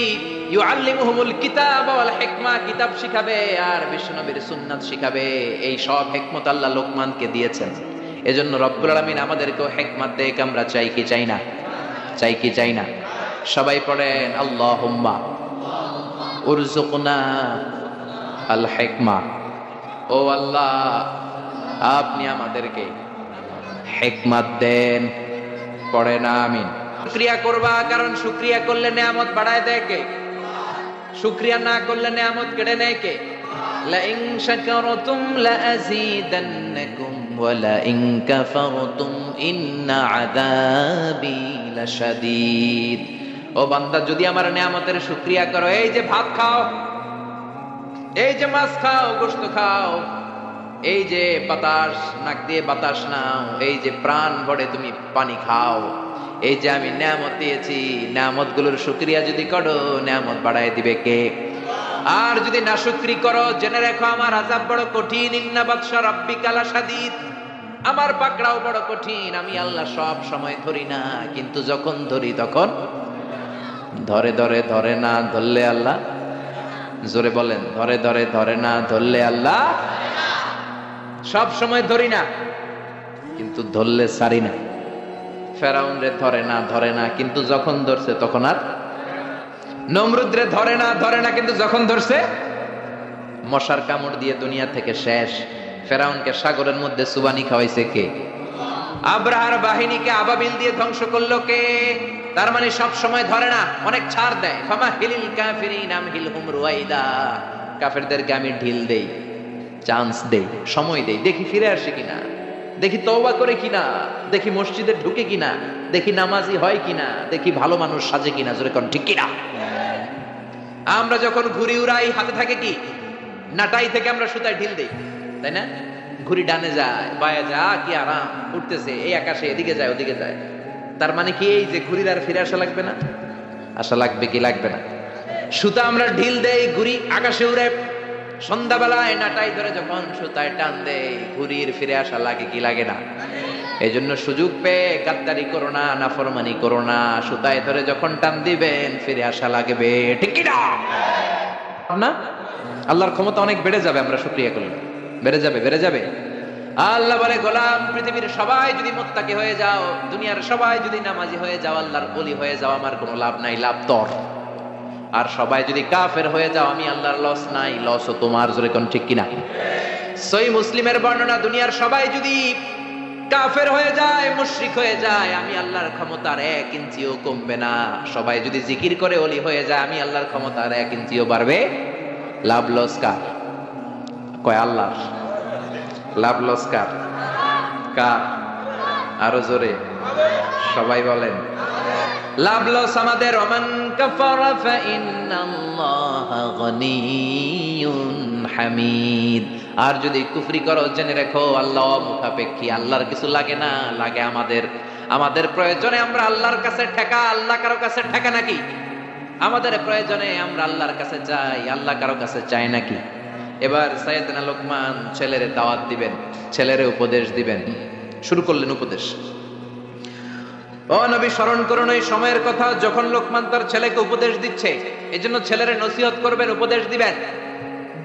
ইউআল্লিমুহুমুল কিতাব ওয়াল হিকমা, কিতাব শিখাবে আর বিশ্বনবীর সুন্নাত শিখাবে। এই সব হিকমত আল্লাহ লোকমানকে দিয়েছেন। এজন্য রব্বুল আলামিন আমাদেরকেও হিকমত দেখ। আমরা চাই কি চাই না? চাই কি চাই না? সবাই পড়েন আল্লাহুম্মা উরযুকনা আল হিকমা। ও আল্লাহ, আপনি আমাদেরকে হিকমত দেন। পড়েন আমিন। শুকরিয়া করবা, কারণ শুকরিয়া করলে নিয়ামত বাড়ায় দেয় কে? শুকরিয়া না করলে নিয়ামত কেড়ে নেয় কে? লা ইন শাকারতুম লা আযীদান্নাকুম ওয়া লা ইন কাফারতুম ইন্না আযাবি লাশাদীদ। ও বান্দা, যদি আমার নিয়ামতের শুকরিয়া করো, এই যে ভাত খাও, এই যে মাছ খাও, গোশত খাও, এই যে বাতাস নাক দিয়ে বাতাস নাও, এই যে প্রাণ ভরে তুমি পানি খাও, এই যে আমি নিয়ামত দিয়েছি, নিয়ামতগুলোর শুকরিয়া যদি করো, নিয়ামত বাড়ায় দিবে কে? আর যদি না শুকরি করো, জেনে রাখো আমার আযাব বড় কঠিন। ইন্না বাতশা রাব্বিকা লাশাদীদ। আমার পাকড়াও বড় কঠিন। আমি আল্লাহ সব সময় ধরি না, কিন্তু যখন ধরি তখন ধরে ধরে ধরে না ধরলে আল্লাহ, জোরে বলেন, ধরে ধরে ধরে না ধরলে আল্লাহ। সব সময় ধরি না, কিন্তু ধরলে ছাড়ি না। ফেরাউন রে ধরে না কিন্তু যখন ধরছে তখন আর। নমরুদ রে ধরে না কিন্তু যখন ধরছে মশার কামড় দিয়ে দুনিয়া থেকে শেষ। ফেরাউনকে সাগরের মধ্যে সুবানি খাওয়াইছে কে? আব্রাহার বাহিনীকে আবাবিল দিয়ে ধ্বংস করলো কে? তার মানে সব সময় ধরে না, অনেক ছাড় দেয়। ফামাহিলিল কাফিরিন আমহিলহুম রুয়াইদা। কাফেরদেরকে আমি ঢিল দেই, চান্স দেই, সময় দেই, দেখি ফিরে আসে কিনা, দেখি তওবা করে কিনা, দেখি মসজিদে ঢুকে কিনা, দেখি নামাজি হয় কিনা, দেখি ভালো মানুষ সাজে কিনা। জোরে কোন ঠিক কিনা? আমরা যখন ঘুড়ি উড়াই, হাতে থাকে কি? নাটাই থেকে আমরা সুতায় ঢিল দেই, তাই না? ঘুড়ি ডানে যায়, বায়ে যায়, কি আরাম উঠতেছে এই আকাশে, এদিকে যায় ওদিকে যায়। তার মানে কি এই যে ঘুড়ির আর ফিরে আসা লাগবে না? আশা লাগবে কি লাগবে না? সুতা আমরা ঢিল দেই, ঘুড়ি আকাশে উড়ে। সন্ধ্যাবেলায় নাটাই ধরে যখন সুতায় টান দেয়, ঘুড়ির ফিরে আসা লাগে কি লাগে না? এই জন্য সুযোগ পেয়ে গাদ্দারি করো না, নাফরমানি করো না। সুতায় ধরে যখন টান দিবেন ফিরে আসা লাগবে, ঠিক কি না? আল্লাহর ক্ষমতা অনেক বেড়ে যাবে আমরা শুকরিয়া করলে। বেড়ে যাবে, বেড়ে যাবে। আল্লাহ বলে, গোলাম, পৃথিবীর সবাই যদি মুত্তাকি হয়ে যাও, দুনিয়ার সবাই যদি নামাজি হয়ে যাও, আল্লাহর ওলি হয়ে যাও, আমার কোনো লাভ নাই, লাভ তোর। আর সবাই যদি কাফের হয়ে যাও, আমি আল্লাহর লস নাই, লসও তোমার। জোরে কোন ঠিক কিনা? সহিহ মুসলিমের বর্ণনা, দুনিয়ার সবাই যদি কাফের হয়ে যায়, মুশরিক হয়ে যায়, আমি আল্লাহর ক্ষমতার 1 ইঞ্চিও কমবে না। সবাই যদি জিকির করে ওলি হয়ে যায়, আমি আল্লাহর ক্ষমতার 1 ইঞ্চিও বাড়বে। লাভ লস কার? কয় আল্লাহর। লাভ লস কার? কার? আরো জোরে সবাই বলেন। লাভ লস আমাদের। ওমান কাফারা ফাইন্নাল্লাহা গনিয়্যুন হামিদ। আর যদি কুফরি করো, জেনে রাখো আল্লাহ মুখাপেক্ষী, আল্লাহর কিছু লাগে না, লাগে আমাদের। আমাদের প্রয়োজনে আমরা আল্লাহর কাছে ঠেকা, আল্লাহ কারো কাছে ঠেকা নাকি? আমাদের প্রয়োজনে আমরা আল্লাহর কাছে চাই, আল্লাহ কারো কাছে চায় নাকি? এবার সাইয়েদনা লোকমান ছেলেরে দাওয়াত দিবেন, ছেলেরে উপদেশ দিবেন। শুরু করলেন উপদেশ। ও নবী, স্মরণ করুন এই সময়ের কথা যখন লোকমান তার ছেলেকে উপদেশ দিচ্ছে। এজন্য ছেলেরে নসিহত করবেন, উপদেশ দিবেন।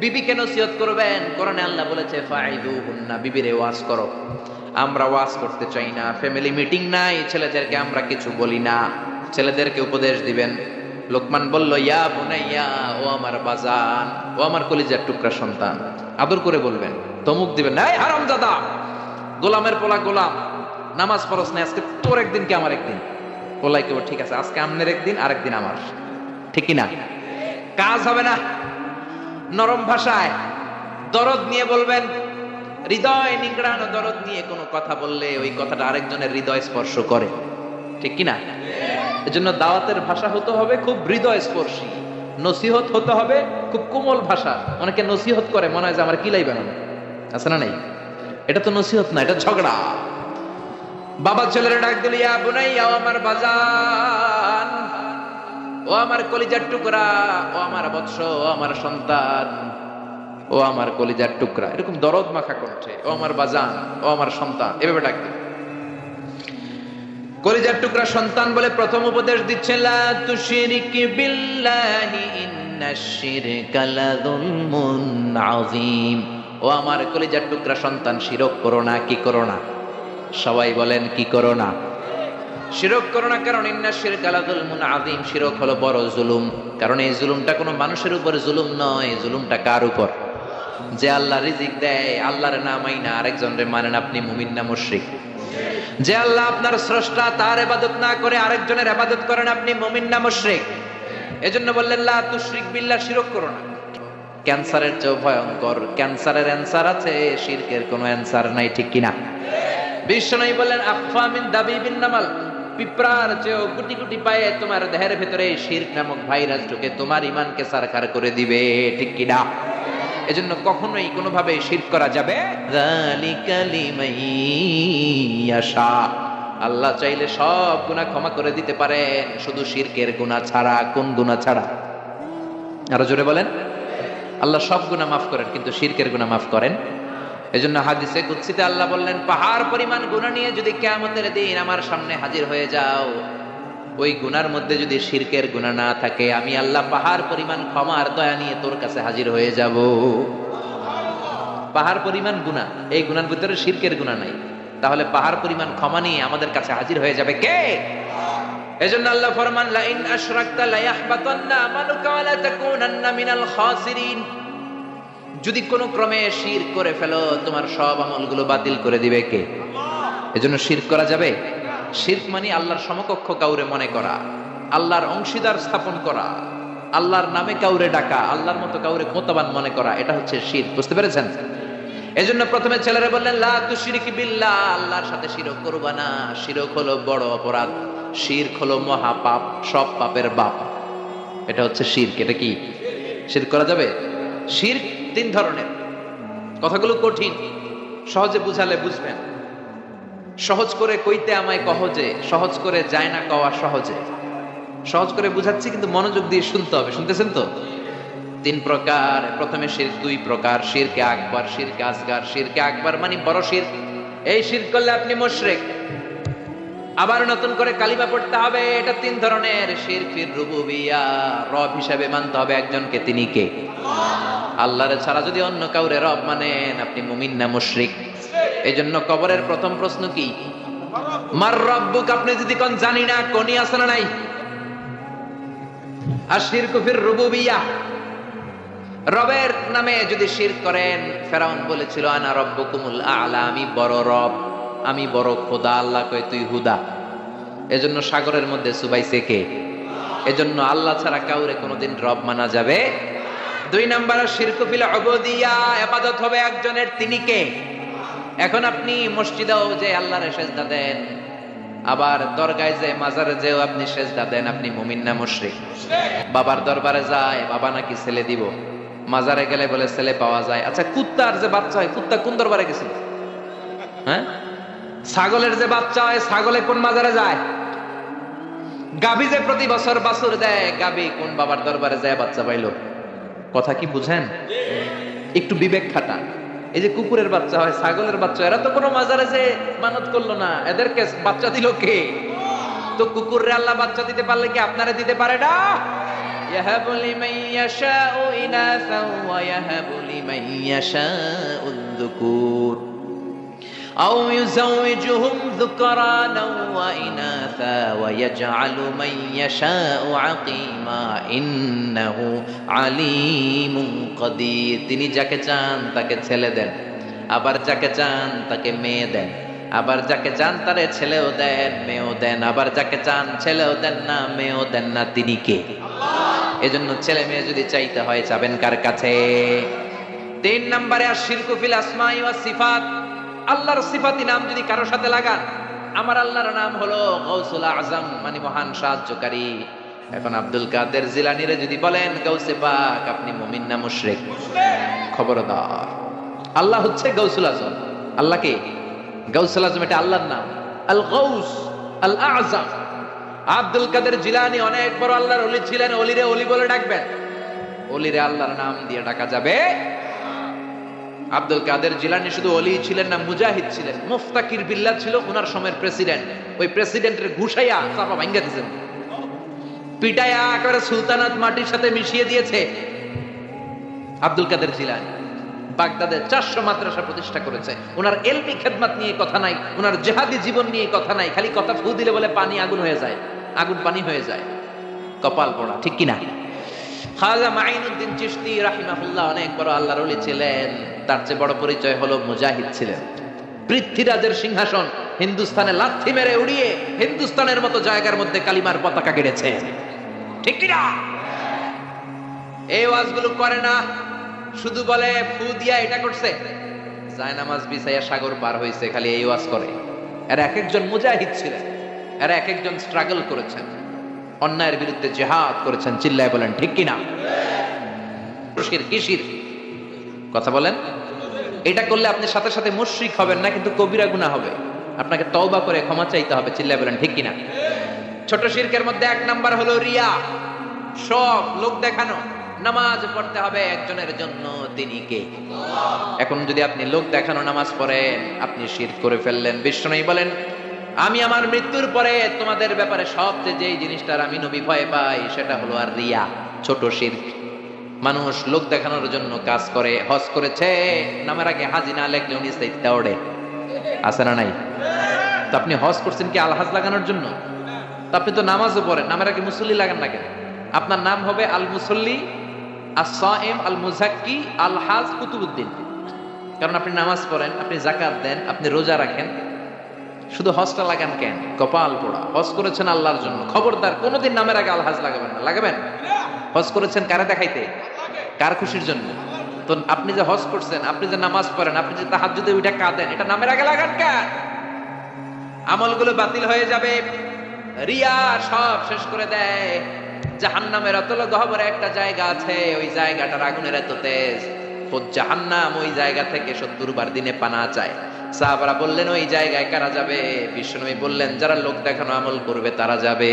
বিবিকে নসিহত করবেন। কোরআনে আল্লাহ বলেছে ফাইদুহুন্না, বিবিরে ওয়াজ করো। আমরা ওয়াজ করতে চাই না, ফ্যামিলি মিটিং নাই, ছেলেদেরকে আমরা কিছু বলি না। ছেলেদেরকে উপদেশ দিবেন। লোকমান বলল, ইয়া বুনাইয়া, ও আমার বাজান, ও আমার কলিজার টুকরা সন্তান। আদর করে বলবেন, ধমক দিবেন না, এই হারামজাদা, গোলামের পোলা গোলাম, নামাজ পড়স না, আজকে তোর একদিন কি আমার একদিন। পোলাই কেবল, ঠিক আছে, আজকে আমনের একদিন, আরেকদিন আমার, ঠিক কি না? কাজ হবে না। নরম ভাষায় দরদ নিয়ে বলবেন। হৃদয় নিংড়ানো দরদ নিয়ে কোনো কথা বললে ওই কথাটা আরেকজনের হৃদয় স্পর্শ করে, ঠিক কি না? এজন্য দাওয়াতের ভাষা হতে হবে খুব হৃদয় স্পর্শী। নসিহত হতে হবে খুব কোমল ভাষা। অনেকে নসিহত করে মনে হয় যে আমার কিলাই বানানো আছে না, নাই? এটা তো নসিহত না, এটা ঝগড়া। বাবা ছেলের ডাক দিল, ইয়া বুনাইয়া, আমার বাজার, ও আমার কলিজার টুকরা, ও আমার বৎস, ও আমার সন্তান, ও আমার কলিজার টুকরা, এরকম দরদ মাখা কণ্ঠে, ও আমার বাজান, ও আমার সন্তান, এভাবে ডাকবে। কলিজার টুকরা সন্তান বলে প্রথম উপদেশ দিচ্ছেন, লা তুশরিক বিল্লাহি ইন্নাশ শিরকা লাযুলমুন আযীম। ও আমার কলিজার টুকরা সন্তান, শিরক করো না। কি করো না? সবাই বলেন, কি করো না? শিরক করো না, কারণ ইন্নাশ শিরকা লাযুলমুন আযীম, শিরক হলো বড় জুলুম। কারণ এই জুলুমটা কোনো মানুষের উপর জুলুম নয়, জুলুমটা কার উপর? যে আল্লাহ রিজিক দেয়, আল্লাহর না মাইনা আরেকজনের মানেন, আপনি মুমিন না মুশরিক? যে আল্লাহ আপনার স্রষ্টা, তার ইবাদত না করে আরেকজনের ইবাদত করেন, আপনি মুমিন না মুশরিক? এজন্য বললেন লা তুশরিক বিল্লাহ, শিরক করো না। ক্যান্সারের চেয়ে ভয়ঙ্কর, ক্যান্সারের অ্যানসার আছে, শিরকের কোনো অ্যানসার নাই, ঠিক কিনা? বিশ্বনবী বললেন, আখফা মিন দাবিবিন নামাল, পিঁপড়ার চেয়েও গুটি গুটি পায়ে তোমার দেহের ভিতরে শিরক নামক ভাইরাস ঢুকে তোমার ঈমানকে সারখার করে দিবে, ঠিক কিনা? এজন্য কখনোই কোনোভাবে শিরক করা যাবে। যালিকা লিমান ইয়াশা, আল্লাহ চাইলে সব গুনাহ ক্ষমা করে দিতে পারেন, শুধু শিরকের গুনাহ ছাড়া। কোন গুনাহ ছাড়া? আরো জোরে বলেন। আল্লাহ সব গুনাহ মাফ করেন, কিন্তু শিরকের গুনাহ মাফ করেন। এজন্য হাদিসে কুদসিতে আল্লাহ বললেন, পাহাড় পরিমাণ গুনাহ নিয়ে যদি কিয়ামতের দিন আমার সামনে হাজির হয়ে যাও, ওই গুনার মধ্যে যদি শিরকের গুনাহ না থাকে, আমি আল্লাহ পাহাড় পরিমাণ ক্ষমা আর দয়া নিয়ে তোর কাছে হাজির হয়ে যাব। পাহাড় পরিমাণ গুনাহ, এই গুনার ভিতরে শিরকের গুনাহ নাই, তাহলে পাহাড় পরিমাণ ক্ষমা নিয়ে আমাদের কাছে হাজির হয়ে যাবে কে? এজন্য আল্লাহ ফরমান, লা ইন আশরাকতা লা ইয়াহবাতান্না আমালুকা ওয়া লা তাকুনান্না মিনাল খাসিরিন। যদি কোনো ক্রমে শিরক করে ফেলো, তোমার সব আমলগুলো বাতিল করে দিবে কে? এজন্য শিরক করা যাবে? শিরক মানে আল্লাহর সমকক্ষ কাউরে মনে করা, আল্লাহর অংশীদার স্থাপন করা, আল্লাহর নামে কাউরে ডাকা, আল্লাহর মতো কাউরে ক্ষমতাবান মনে করা, এটা হচ্ছে শিরক। বুঝতে পেরেছেন? এজন্য প্রথমে ছেলেরা বললেন, লা তুশরিক বিল্লাহ, আল্লাহর সাথে শিরক করবা না। শিরক হলো বড় অপরাধ, শিরক হলো মহা পাপ, সব পাপের বাপ। এটা হচ্ছে শিরক। এটা কি? শিরক করা যাবে? শিরক তিন ধরনের। কথাগুলো কঠিন, সহজে বুঝালে বুঝবেন। সহজ করে কইতে আমায় কহজে, সহজ করে যায় না কওয়া সহজে। সহজ করে বুঝাচ্ছি, কিন্তু মনোযোগ দিয়ে শুনতে হবে। শুনতেছেন তো? তিন প্রকার। প্রথমে শিরক দুই প্রকার, শিরকে আকবার, শিরকে আসগার। শিরকে আকবার মানে বড় শিরক, এই শিরক করলে আপনি মুশরিক, আবার নতুন করে কালিমা পড়তে হবে। এটা তিন ধরনের। শিরক ফির রুবুবিয়্যা, রব হিসেবে মানতে হবে একজনকে, তিনি কে? আল্লাহর ছাড়া যদি অন্য কাউরে রব মানেন, আপনি মুমিন না মুশরিক? এইজন্য কবরের প্রথম প্রশ্ন কি? মার রব্বুক। আপনি যদি কোন জানি না, কোনই আছে না নাই? আর শিরক ফির রুবুবিয়্যা, রবের নামে যদি শিরক করেন, ফেরাউন বলেছিল আনা রব্বুকুমুল আ'লা, আমি বড় রব, আমি বড় খোদা। আল্লাহ কয় তুই হুদা। এজন্য সাগরের মধ্যে চুবাইছে কে? এজন্য আল্লাহ ছাড়া কাউরে কোনোদিন রব মানা যাবে। দুই নাম্বার, শিরক ফিল উবুদিয়্যা, ইবাদত হবে একজনের, তিনি কে? এখন আপনি মসজিদেও যে আল্লাহরে সেজদা দেন, আবার দরগায় যে, মাজারে যেও আপনি সেজদা দেন, আপনি মুমিন না মুশরিক? বাবার দরবারে যায়, বাবা নাকি ছেলে দিব, মাজারে গেলে বলে ছেলে পাওয়া যায়। আচ্ছা, কুত্তার যে বাচ্চা হয়, কুত্তা কোন দরবারে গেছিল? হ্যাঁ? ছাগলের যে বাচ্চা হয়, ছাগলে কোন মাজারে যায়? গাভী যে প্রতি বছর বাছুর দেয়, গাভী কোন বাবার দরবারে যায় বাচ্চা পাইলো? কথা কি বুঝেন? একটু বিবেক খাটান। এই যে কুকুরের বাচ্চা হয়, ছাগলের বাচ্চা, এরা তো কোনো মাজারে যে মানত করলো না, এদেরকে বাচ্চা দিল কে? তো কুকুররে আল্লাহ বাচ্চা দিতে পারলে কি আপনারে দিতে পারে না? ইয়াহাবু লিমান ইয়াশাউ ইনাসা ওয়া ইয়াহাবু লিমান ইয়াশাউ যুকুর আও ইউযাওয়িজুহুম যুকরানা ওয়া ইনাসা ওয়া ইয়াজআলু মান ইয়াশাউ আকীমা ইন্নাহু আলীমুন কাদির। তিনি যাকে চান তাকে ছেলে দেন, আবার যাকে চান তাকে মেয়ে দেন, আবার যাকে চান তারে ছেলেও দেন মেয়েও দেন, আবার যাকে চান ছেলেও দেন না মেয়েও দেন না। তিনি কে? এজন্য ছেলে মেয়ে যদি চাইতে হয়, চাবেন কার কাছে? তিন নম্বরে আশিরকু ফিল আসমাই ওয়াস সিফাত, আল্লাহর সিফাতি নাম যদি কারো সাথে লাগান। আমার আল্লাহর নাম হলো গাউসুল আজম, মানে মহান সাহায্যকারী। এখন আব্দুল কাদের জিলানীরে যদি বলেন গাউসে পাক, আপনি মুমিন না মুশরিক? খবরদার। আল্লাহ হচ্ছে গাউসুল আজম। আল্লাহ কে? গাউসুল আজম, এটা আল্লাহর নাম। আল গাউস আল আযম, আব্দুল কাদের জিলানী অনেক বড় আল্লাহর ওলি ছিলেন। ওলিরে ওলি বলে ডাকবেন, ওলিরে আল্লাহর নাম দিয়ে ডাকা যাবে। আব্দুল কাদের জিলানী শুধু ওলি ছিলেন না, মুজাহিদ ছিলেন। মুফতাকির বিল্লাহ ছিল ওনার সময়ের প্রেসিডেন্ট। ওই প্রেসিডেন্টের ঘুষাইয়া চাপা ভাঙ্গা দিয়েছেন, পিটাইয়া একেবারে সুলতানাত মাটির সাথে মিশিয়ে দিয়েছে। আব্দুল কাদের জিলানী বাগদাদে 400 মাদ্রাসা প্রতিষ্ঠা করেছে। ওনার এলমি খেদমত নিয়ে কথা নাই, ওনার জিহাদি জীবন নিয়ে কথা নাই, খালি কথা ফু দিলে বলে পানি আগুন হয়ে যায়, আগুন পানি হয়ে যায়। কপাল পড়া, ঠিক কিনা? খাজা মাইনুদ্দিন চিশতি রাহিমাহুল্লাহ অনেক বড় আল্লাহর ওলি ছিলেন। তার চেয়ে বড় পরিচয় হলো মুজাহিদ ছিলেন। পৃথ্বীরাজের সিংহাসন হিন্দুস্তানে লাথি মেরে উড়িয়ে হিন্দুস্তানের মতো জায়গার মধ্যে কালিমার পতাকা গেড়েছে, ঠিক কিনা? এই ওয়াজগুলো করে না, শুধু বলে ফু দিয়া এটা করছে, জায়নামাজ বিছাইয়া সাগর পার হইছে, খালি এই ওয়াজ করে। এরা এক একজন মুজাহিদ ছিলেন, এরা এক একজন স্ট্রাগল করেছেন, অন্যায়ের বিরুদ্ধে জিহাদ করেছেন। চিল্লায় বলেন ঠিক কিনা? কিসির কথা বলেন? এটা করলে আপনি সাথে সাথে মুশরিক হবেন না, কিন্তু কবিরা গুনাহ হবে। আপনাকে তওবা করে ক্ষমা চাইতে হবে। চিল্লায় বলেন ঠিক কিনা? ছোট শিরকের মধ্যে 1 নাম্বার হলো রিয়া, সব লোক দেখানো। নামাজ পড়তে হবে একজনের জন্য, তিনি কে? এখন যদি আপনি লোক দেখানো নামাজ পড়েন, আপনি শিরক করে ফেললেন। বিষ্ণু বলেন, আমি আমার মৃত্যুর পরে তোমাদের ব্যাপারে সবচেয়ে যেই জিনিসটার আমি নবী ভয় পাই সেটা হলো আর রিয়া, ছোট শিরক। মানুষ লোক দেখানোর জন্য কাজ করে। হজ করেছে, নামের আগে হাজি না লেখলে উনি সাইদটা ওড়ে, আছে না নাই? তো আপনি হজ করছেন কি আলহাজ লাগানোর জন্য? তো আপনি তো নামাজও পড়েন, নামের আগে মুসল্লি লাগান না কেন? আপনার নাম হবে আল মুসল্লি, আস-সাইম, আল মুজাক্কি, আল হাজ কুতুবউদ্দিন। কারণ আপনি নামাজ পড়েন, আপনি যাকাত দেন, আপনি রোজা রাখেন। শুধু হজটা লাগান কেন? কপাল পোড়া। হজ করেছেন আল্লাহর জন্য, খবরদার কোনোদিন নামের আগে আলহাজ লাগাবেন না। লাগাবেন? হজ করেছেন কারে দেখাইতে? কার খুশির জন্য? তো আপনি যে হজ করছেন, আপনি যে নামাজ পড়েন, আপনি যে তাহাজ্জুদে উঠে কাঁদেন, এটা নামের আগে লাগান কেন? আমলগুলো বাতিল হয়ে যাবে। রিয়া সব শেষ করে দেয়। জাহান্নামের অতল গহ্বরে একটা জায়গা আছে, ওই জায়গাটার আগুনের এত তেজ, ও জাহান্নাম ওই জায়গা থেকে 70 বার দিনে পানা চায়। সাহাবারা বললেন, ওই জায়গায় কারা যাবে? বিশ্বনবী বললেন, যারা লোক দেখানো আমল করবে তারা যাবে।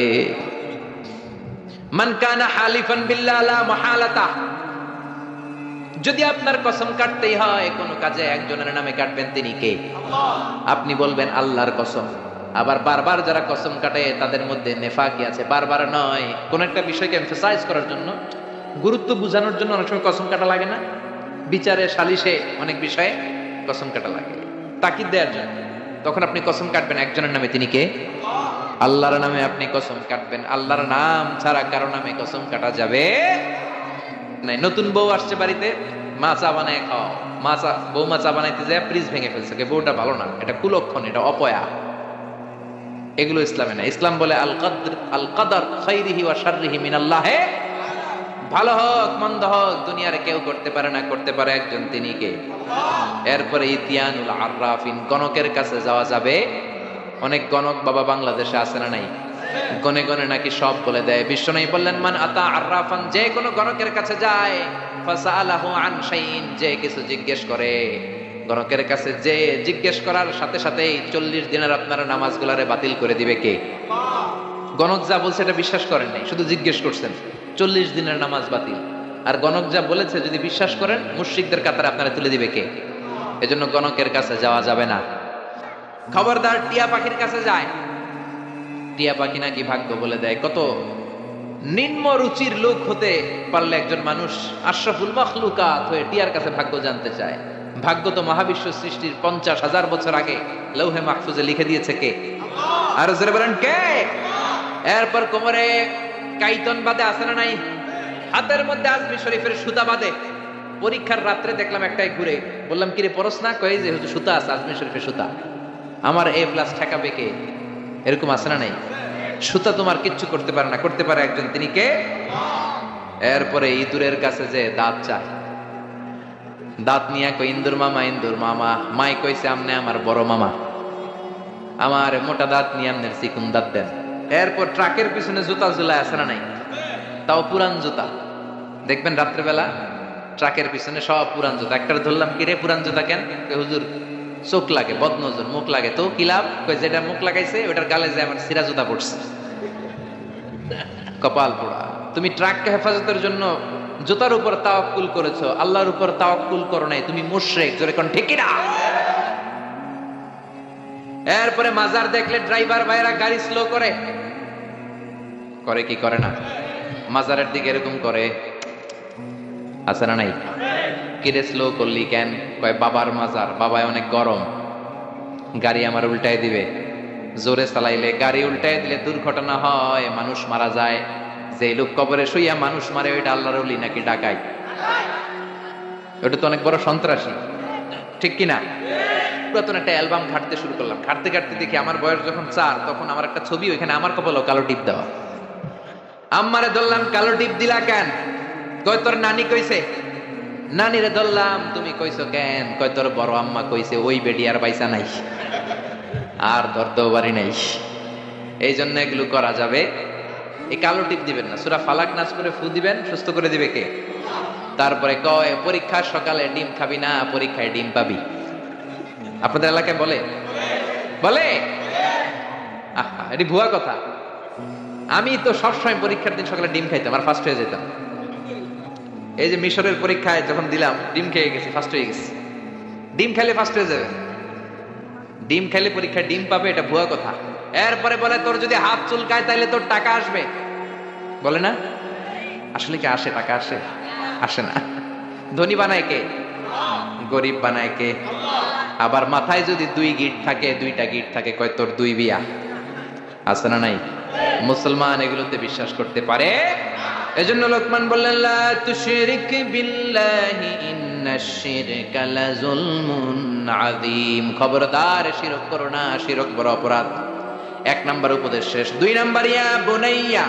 মান কানা হালিফান বিল্লাহ লা মুহালাতা, যদি আপনার কসম কাটতেই হয় কোন কাজে, একজনের নামে কাটবেন, তিনি কে? আপনি বলবেন আল্লাহর কসম। আবার বারবার যারা কসম কাটে তাদের মধ্যে নেফাকি আছে। বারবার নয়, কোন একটা বিষয়কে এমফাসাইজ করার জন্য, গুরুত্ব বোঝানোর জন্য অনেক সময় কসম কাটা লাগে না? বিচারে, সালিশে, অনেক বিষয়ে কসম কাটা লাগে তাকিদ দেওয়ার জন্য। তখন আপনি কসম কাটবেন একজনের নামে, তিনি কে? আল্লাহর নামে আপনি কসম কাটবেন। আল্লাহর নাম ছাড়া কারো নামে কসম কাটা যাবে নাই। নতুন বউ আসছে বাড়িতে, মা চা বানায় খাও। বৌমা চা বানাইতে যায় ফ্রিজ ভেঙে ফেলছে, বউটা ভালো না, এটা কুলক্ষণ, এটা অপয়া। এগুলো ইসলামে না। ইসলাম বলে আল কদর খাইরিহি ওয়া শাররিহি মিনাল্লাহ, ভালো হোক মন্দ হোক দুনিয়ার কেউ করতে পারে না, করতে পারে একজন, তিনি কে? এরপরে ইতিয়ানুল আররাফিন, গণকের কাছে যাওয়া যাবে। অনেক গণক বাবা বাংলাদেশে আছে না নাই? গনে গনে নাকি সব বলে দেয়। বিশ্বনবী বললেন, মান আতা আররাফান, যে কোনো গণকের কাছে যায়, ফাসালাহু আন শাইইন, যে কিছু জিজ্ঞেস করে, গণকের কাছে যে জিজ্ঞেস করার সাথে সাথেই 40 দিনের আপনার নামাজগুলারে বাতিল করে দিবে কে? গণক যা বলছে এটা বিশ্বাস করেন নাই, শুধু জিজ্ঞেস করছেন, 40 দিনের নামাজ বাতিল। আর গণক যা বলেছে যদি বিশ্বাস করেন, মুশরিকদের কাতারে আপনারা তুলে দিবে কে? এজন্য গণকের কাছে যাওয়া যাবে না। খবরদার টিয়া পাখির কাছে যায়। টিয়া পাখি নাকি ভাগ্য বলে দেয়। কত নিম্ন রুচির লোক হতে পারলে একজন মানুষ আশরাফুল মাখলুকাত হয়ে টিয়ার কাছে ভাগ্য জানতে চায়। ভাগ্য তো মহাবিশ্ব সৃষ্টির 50,000 বছর আগে লৌহে মাহফুজে লিখে দিয়েছে কে? আর জোরে বলেন কে? এরপর কোমরে কাইতন বাঁধে, আছে না নাই? হাতের মধ্যে আজমি শরীফের সুতা বাঁধে। পরীক্ষার রাত্রে দেখলাম একটাই ঘুরে, বললাম কিরে পড়স না? কই যে হুজুর সুতা আছে, আজমি শরীফের সুতা। আমার A+ ঠেকাবে কে? এরকম আছে না নাই? সুতা তোমার কিচ্ছু করতে পারে না, করতে পারে একজন, তিনি কে? এরপরে ইঁদুরের কাছে যে দাঁত চায়, দাঁত নিয়ে কই ইন্দুর মামা, ইন্দুর মামা। মাই কইছে, আমনে আমার বড় মামা, আমার মোটা দাঁত নিয়ে আমনের চিকুন দাঁত দেন। এরপর ট্রাকের পিছনে জুতা ঝুলায়, আছে না নাই? তাও পুরান জুতা। দেখবেন রাত্রেবেলা ট্রাকের পিছনে সব পুরান জুতা। একটার ধরলাম, কি রে পুরান জুতা কেন? হুজুর চোখ লাগে, বদনজর, মুখ লাগে। তো কি লাভ? যেটা মুখ লাগাইছে ওটার গালে যে আমার সিরা জুতা পড়ছে। কপাল পোড়া। তুমি ট্রাককে হেফাজতের জন্য জুতার উপর তাওয়াক্কুল করেছো, আল্লাহর উপর তাওয়াক্কুল করো নাই, তুমি মুশরিক। জোরে কোন ঠিক কিনা? এরপরে মাজার দেখলে ড্রাইভার ভাইরা গাড়ি স্লো করে, করে কি করে না? মাজারের দিকে এরকম করে, আছে না নাই? কিরে স্লো করলি কেন? কয় বাবার মাজার, বাবায় অনেক গরম, গাড়ি আমার উল্টায় দিবে। জোরে চালাইলে, গাড়ি উল্টায় দিলে দুর্ঘটনা হয়, মানুষ মারা যায়। যে লোক কবরে শুইয়া মানুষ মারে ওইটা আল্লাহর ওলি নাকি ডাকাই? ওটা তো অনেক বড় সন্ত্রাসী, ঠিক কিনা? পুরাতন একটা অ্যালবাম ঘাটতে শুরু করলাম, ঘাটতে ঘাটতে দেখি আমার বয়স যখন 4 তখন আমার একটা ছবি, ওইখানে আমার কপালও কালো টিপ দেওয়া। আম্মারে ধরলাম, কালো টিপ দিলা কেন? কয় তোর নানি কইছে। নানিরে ধরলাম, তুমি কইছো কেন? কয় তোর বড় আম্মা কইছে, ওই বেডি আর বাইসা নাই, আর ধরতেও পারি নাই। এই জন্য এগুলো করা যাবে। এই কালো টিপ দিবেন না। সূরা ফালাক নাস করে ফু দিবেন, সুস্থ করে দিবে কে? তারপরে কয় পরীক্ষার সকালে ডিম খাবি না, পরীক্ষায় ডিম পাবি। আপনাদের এলাকায় বলে? বলে? আহা, এটি ভুয়া কথা। আমি তো সবসময় পরীক্ষার দিন সকালে ডিম খাইতাম আর ফার্স্ট হয়ে যেতাম। এই যে মিশরের পরীক্ষায় যখন দিলাম, ডিম খেয়ে গেছি, ফার্স্ট হয়ে গেছি। ডিম খাইলে ফার্স্ট হয়ে যাবে, ডিম খাইলে পরীক্ষায় ডিম পাবে, এটা ভুয়া কথা। এরপরে বলে তোর যদি হাত চুলকায় তাইলে তোর টাকা আসবে। বলে না? আসলে কি আসে? টাকা আসে? আসে না। ধনী বানায় কে? গরিব বানায় কে? আবার মাথায় যদি 2 গিট থাকে, 2টা গিট থাকে, কয় তোর 2 বিয়া। আছে না নাই? মুসলমান এগুলোতে বিশ্বাস করতে পারে। এজন্য লোকমান বললেন, লা তুশরিক বিল্লাহি ইন্নাশ শিরকা লাযুলমুন আযীম। খবরদার শিরক করো না, শিরক বড় অপরাধ। 1 নাম্বার উপদেশ শেষ। 2 নাম্বার, ইয়া বুনাইয়া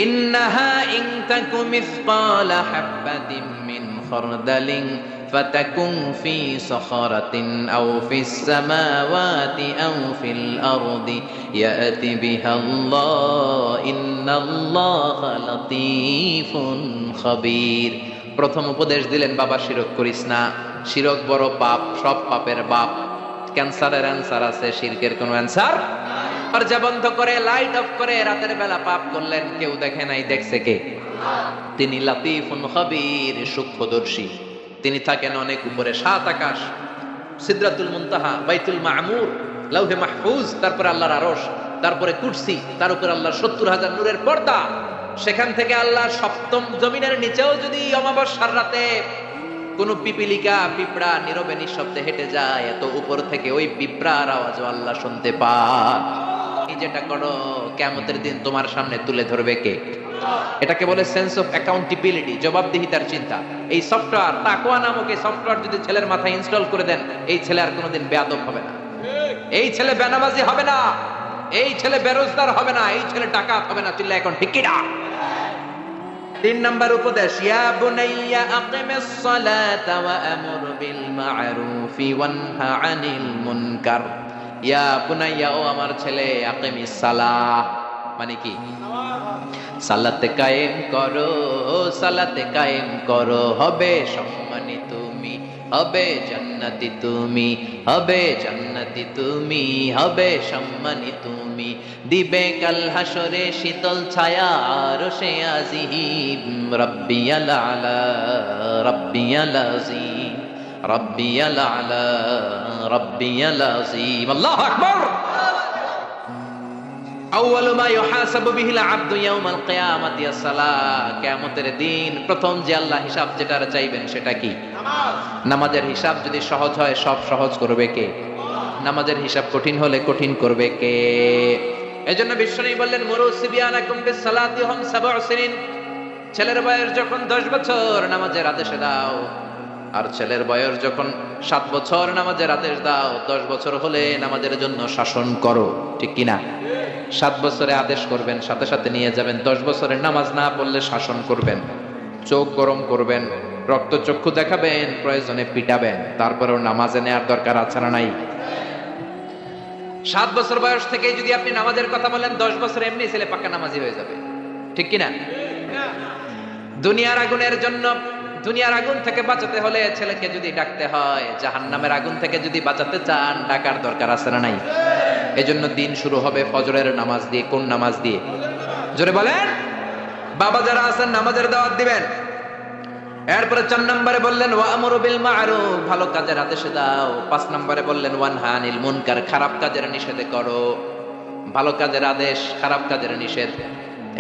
ইন্নাহা ইন তাকু মিসকালা হাববাতিন মিন খারদালিন ফাতাকুন ফি সাখারাতিন আও ফিস সামাওয়াতি আও ফিল আরদি ইয়াতি বিহাল্লাহ ইন্নাল্লাহা লাতীফুন খাবীর। প্রথম উপদেশ দিলেন, বাবা শিরক করিস না, শিরক বড় পাপ, সব পাপের বাপ। ক্যান্সারের অ্যান্সার আছে, শিরকের কোনো অ্যান্সার? দরজা বন্ধ করে, লাইট অফ করে রাতের বেলা পাপ করলেন, কেউ দেখে নাই, দেখছে কে? তিনি লাতীফুন খাবীর, সূক্ষ্মদর্শী। তিনি থাকেন অনেক উপরে, 7 আকাশ, সিদরাতুল মুনতাহা, বাইতুল মামুর, লাউহে মাহফুজ, তারপরে আল্লাহর আরশ, তারপরে কুরসি, তার উপর আল্লাহর 70,000 নূরের পর্দা। সেখান থেকে আল্লাহ সপ্তম জমিনের নিচেও যদি অমাবস্যার রাতে কোন পিপিলিকা, পিঁপড়া নীরবে নিঃশব্দে হেঁটে যায়, এত উপর থেকে ওই পিঁপড়ার আওয়াজও আল্লাহ শুনতে পায়। এই যেটা করো, কিয়ামতের দিন তোমার সামনে তুলে ধরবে কে? এটাকে বলে সেন্স অফ অ্যাকাউন্টেবিলিটি, জবাবদিহিতার চিন্তা। এই সফটওয়্যার, তাকওয়া নামক এই সফটওয়্যার যদি ছেলের মাথায় ইনস্টল করে দেন, এই ছেলে আর কোনোদিন বেয়াদব হবে না, এই ছেলে বেনামাজি হবে না, এই ছেলে বেরোজগার হবে না, এই ছেলে ডাকাত হবে না। চিল্লা এখন ঠিক কিনা? 3 নাম্বার উপদেশ, ইয়া বুনাইয়া আকিমিস সালাতা ওয়া আমুর বিল মা'রুফি ওয়ানহা আনিল মুনকার। ইয়া বুনাইয়া, ও আমার ছেলে, আকিমিস সালাহ মানে কি? সালাতে কায়েম করো, সালাতে কায়েম করো, হবে সম্মানী তুমি, হবে জান্নাতি তুমি, হবে জান্নাতি তুমি, হবে সম্মানী তুমি। দিবে কাল হাসরে শীতল ছায়া আরশে আজিম। রাব্বিয়াল আলা, রাব্বিয়াল আযীম, রাব্বিয়াল আলা, রাব্বিয়াল আযীম। আল্লাহু আকবার। আউয়ালু মা ইউহাসাবু বিহিল আবদু ইয়াউমাল কিয়ামাতি as-সালাহ। কিয়ামতের দিন প্রথম যে আল্লাহ হিসাব যেটার চাইবেন সেটা কি? নামাজ। নামাজের হিসাব যদি সহজ হয়, সব সহজ করবে কে? নামাজের হিসাব কঠিন হলে কঠিন করবে কে? এজন্য বিশ্বনবী বললেন, মুরু সিবিয়ানাকুম বিস-সালাতি হুম 7 সিনিন। ছেলের বয়স যখন 10 বছর নামাজের আদেশ দাও, আর ছেলের বয়স যখন 7 বছর নামাজের আদেশ দাও। 10 বছর হলে নামাজের জন্য শাসন করো, ঠিক কিনা? 7 বছরে আদেশ করবেন, সাথে সাথে নিয়ে যাবেন। 10 বছরে নামাজ না পড়লে শাসন করবেন, চোখ গরম করবেন, রক্তচক্ষু দেখাবেন, প্রয়োজনে পিটাবেন, তারপরেও নামাজে নেওয়ার দরকার আছে না নাই? 7 বছর বয়স থেকে যদি আপনি নামাজের কথা বলেন, 10 বছর এমনি ছেলে পাক্কা নামাজি হয়ে যাবে, ঠিক কিনা? দুনিয়ার আগুনের জন্য, দুনিয়ার আগুন থেকে বাঁচাতে হলে ছেলেকে যদি ডাকতে হয়, জাহান্নামের আগুন থেকে যদি বাঁচাতে চান, ডাকার দরকার আছে না নাই? এজন্য দিন শুরু হবে ফজরের নামাজ দিয়ে। কোন নামাজ দিয়ে? জোরে বলেন। বাবা যারা আছেন নামাজের দাওয়াত দিবেন। এরপরে 4 নম্বরে বললেন ওয়া'মুরু বিল মা'রুফ, ভালো কাজের আদেশ দাও। 5 নম্বরে বললেন ওয়ানহা আনিল মুনকার, খারাপ কাজের নিষেধ করো। ভালো কাজের আদেশ, খারাপ কাজের নিষেধ,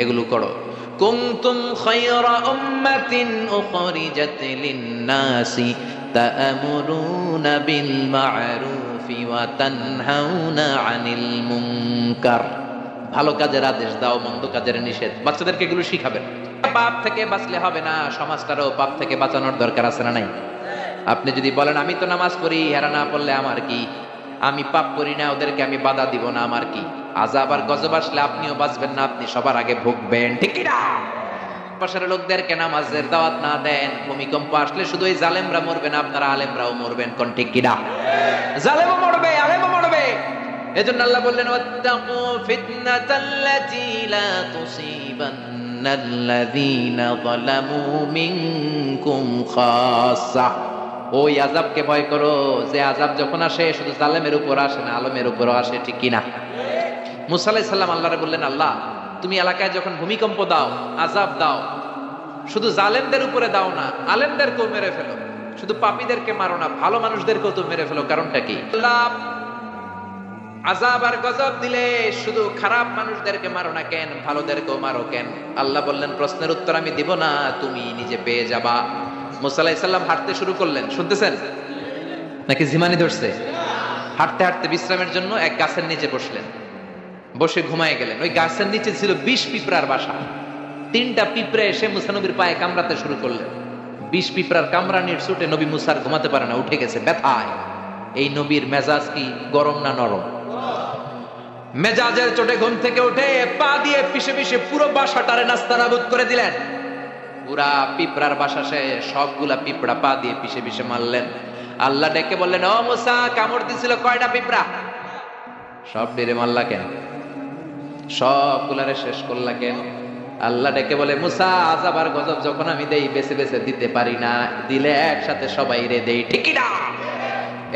এগুলো করো। কুনতুম খায়রা উম্মাতিন উখরিজাত লিন-নাসি তা'মুরুনা বিল মা'রুফি ওয়া তানহাউনা আনিল মুনকার। ভালো কাজের আদেশ দাও, মন্দ কাজের নিষেধ। বাচ্চাদেরকে এগুলো শিখাবেন। পাপ থেকে বাঁচলে হবে না, সমাজটারও পাপ থেকে বাঁচানোর দরকার আছে না নাই? আপনি যদি বলেন আমি তো নামাজ পড়ি, এরা না পড়লে আমার কি, আমি পাপ করি না, ওদেরকে আমি বাধা দিব না, আমার কি? আযাব আর গজব আসলে আপনিও বাঁচবেন না, আপনি সবার আগে ভুগবেন, ঠিক কি না? পাশের লোকদেরকে নামাজের দাওয়াত না দেন, ভূমিকম্প আসলে শুধু এই জালেমরা মরবে না, আপনারা আলেমরাও মরবেন, কোন ঠিক কি না? জালেমও মরবে, আলেমও মরবে। এজন্য আল্লাহ বললেন ওয়াত্তাকু ফিতনাতাল্লাতী লা তুসিবান্নাল্লাযীনা যালামু মিনকুম খাসসা। ওই আযাবকে ভয় করো যে আযাব যখন আসে শুধু জালেমের উপর আসে না, আলেমের উপরও আসে, ঠিক কি না? মুসা আলাইহিস সালাম আল্লাহরে বললেন আল্লাহ তুমি এলাকায় যখন ভূমিকম্প দাও, আযাব দাও, শুধু জালেমদের উপরে দাও না, আলেমদেরকেও মেরে ফেলো। শুধু পাপীদেরকে মারো না, ভালো মানুষদেরকেও তো মেরে ফেলো, কারণটা কি? আল্লাহ আযাব আর গজব দিলে শুধু খারাপ মানুষদেরকে মারো না কেন, ভালোদেরকেও মারো কেন? আল্লাহ বললেন প্রশ্নের উত্তর আমি দিব না, তুমি নিজে পেয়ে যাবা। মুসা আলাইহিস সালাম হাঁটতে শুরু করলেন, শুনতেছেন নাকি জিমানি ধরছে? হাঁটতে হাঁটতে বিশ্রামের জন্য এক গাছের নিচে বসলেন, বসে ঘুমায় গেলেন। ওই গাছের নিচে ছিল 20 পিঁপড়ার বাসা। 3টা পিঁপড়ে এসে মুসা নবীর পায়ে কামড়াতে শুরু করলেন। 20 পিঁপড়ার কামড়ানির চোটে নবী মুসার ঘুমাতে পারে না, উঠে গেছে ব্যথায়। এই নবীর মেজাজ কি গরম না নরম? মেজাজের চোটে ঘুম থেকে উঠে পা দিয়ে পিষে পিষে পুরো বাসাটারে নাস্তানাবুদ করে দিলেন। পুরা পিঁপড়ার বাসা সে সবগুলা পিঁপড়া পা দিয়ে পিষে পিষে মারলেন। আল্লাহ ডেকে বললেন ও মুসা, কামড় দিছিল কয়টা পিঁপড়া? সব ডেরে মারলা কেন? সবগুলারে শেষ করলা কেন? আল্লাহ ডেকে বলে মুসা আযাব আর গজব যখন আমি দেই বেছে বেছে দিতে পারি না, দিলে একসাথে সবাই রে দেই, ঠিক কি না?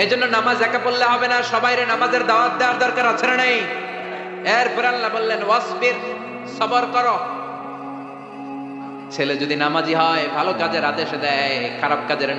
এজন্য নামাজ একা পড়লে হবে না, সবাইরে নামাজের দাওয়াত দেওয়ার দরকার আছে না নাই? এরপর আল্লাহ বললেন ওয়াসবির, সবর করো। ছেলে যদি নামাজি হয়, ভালো কাজের আদেশ দেয়, খারাপ কাজের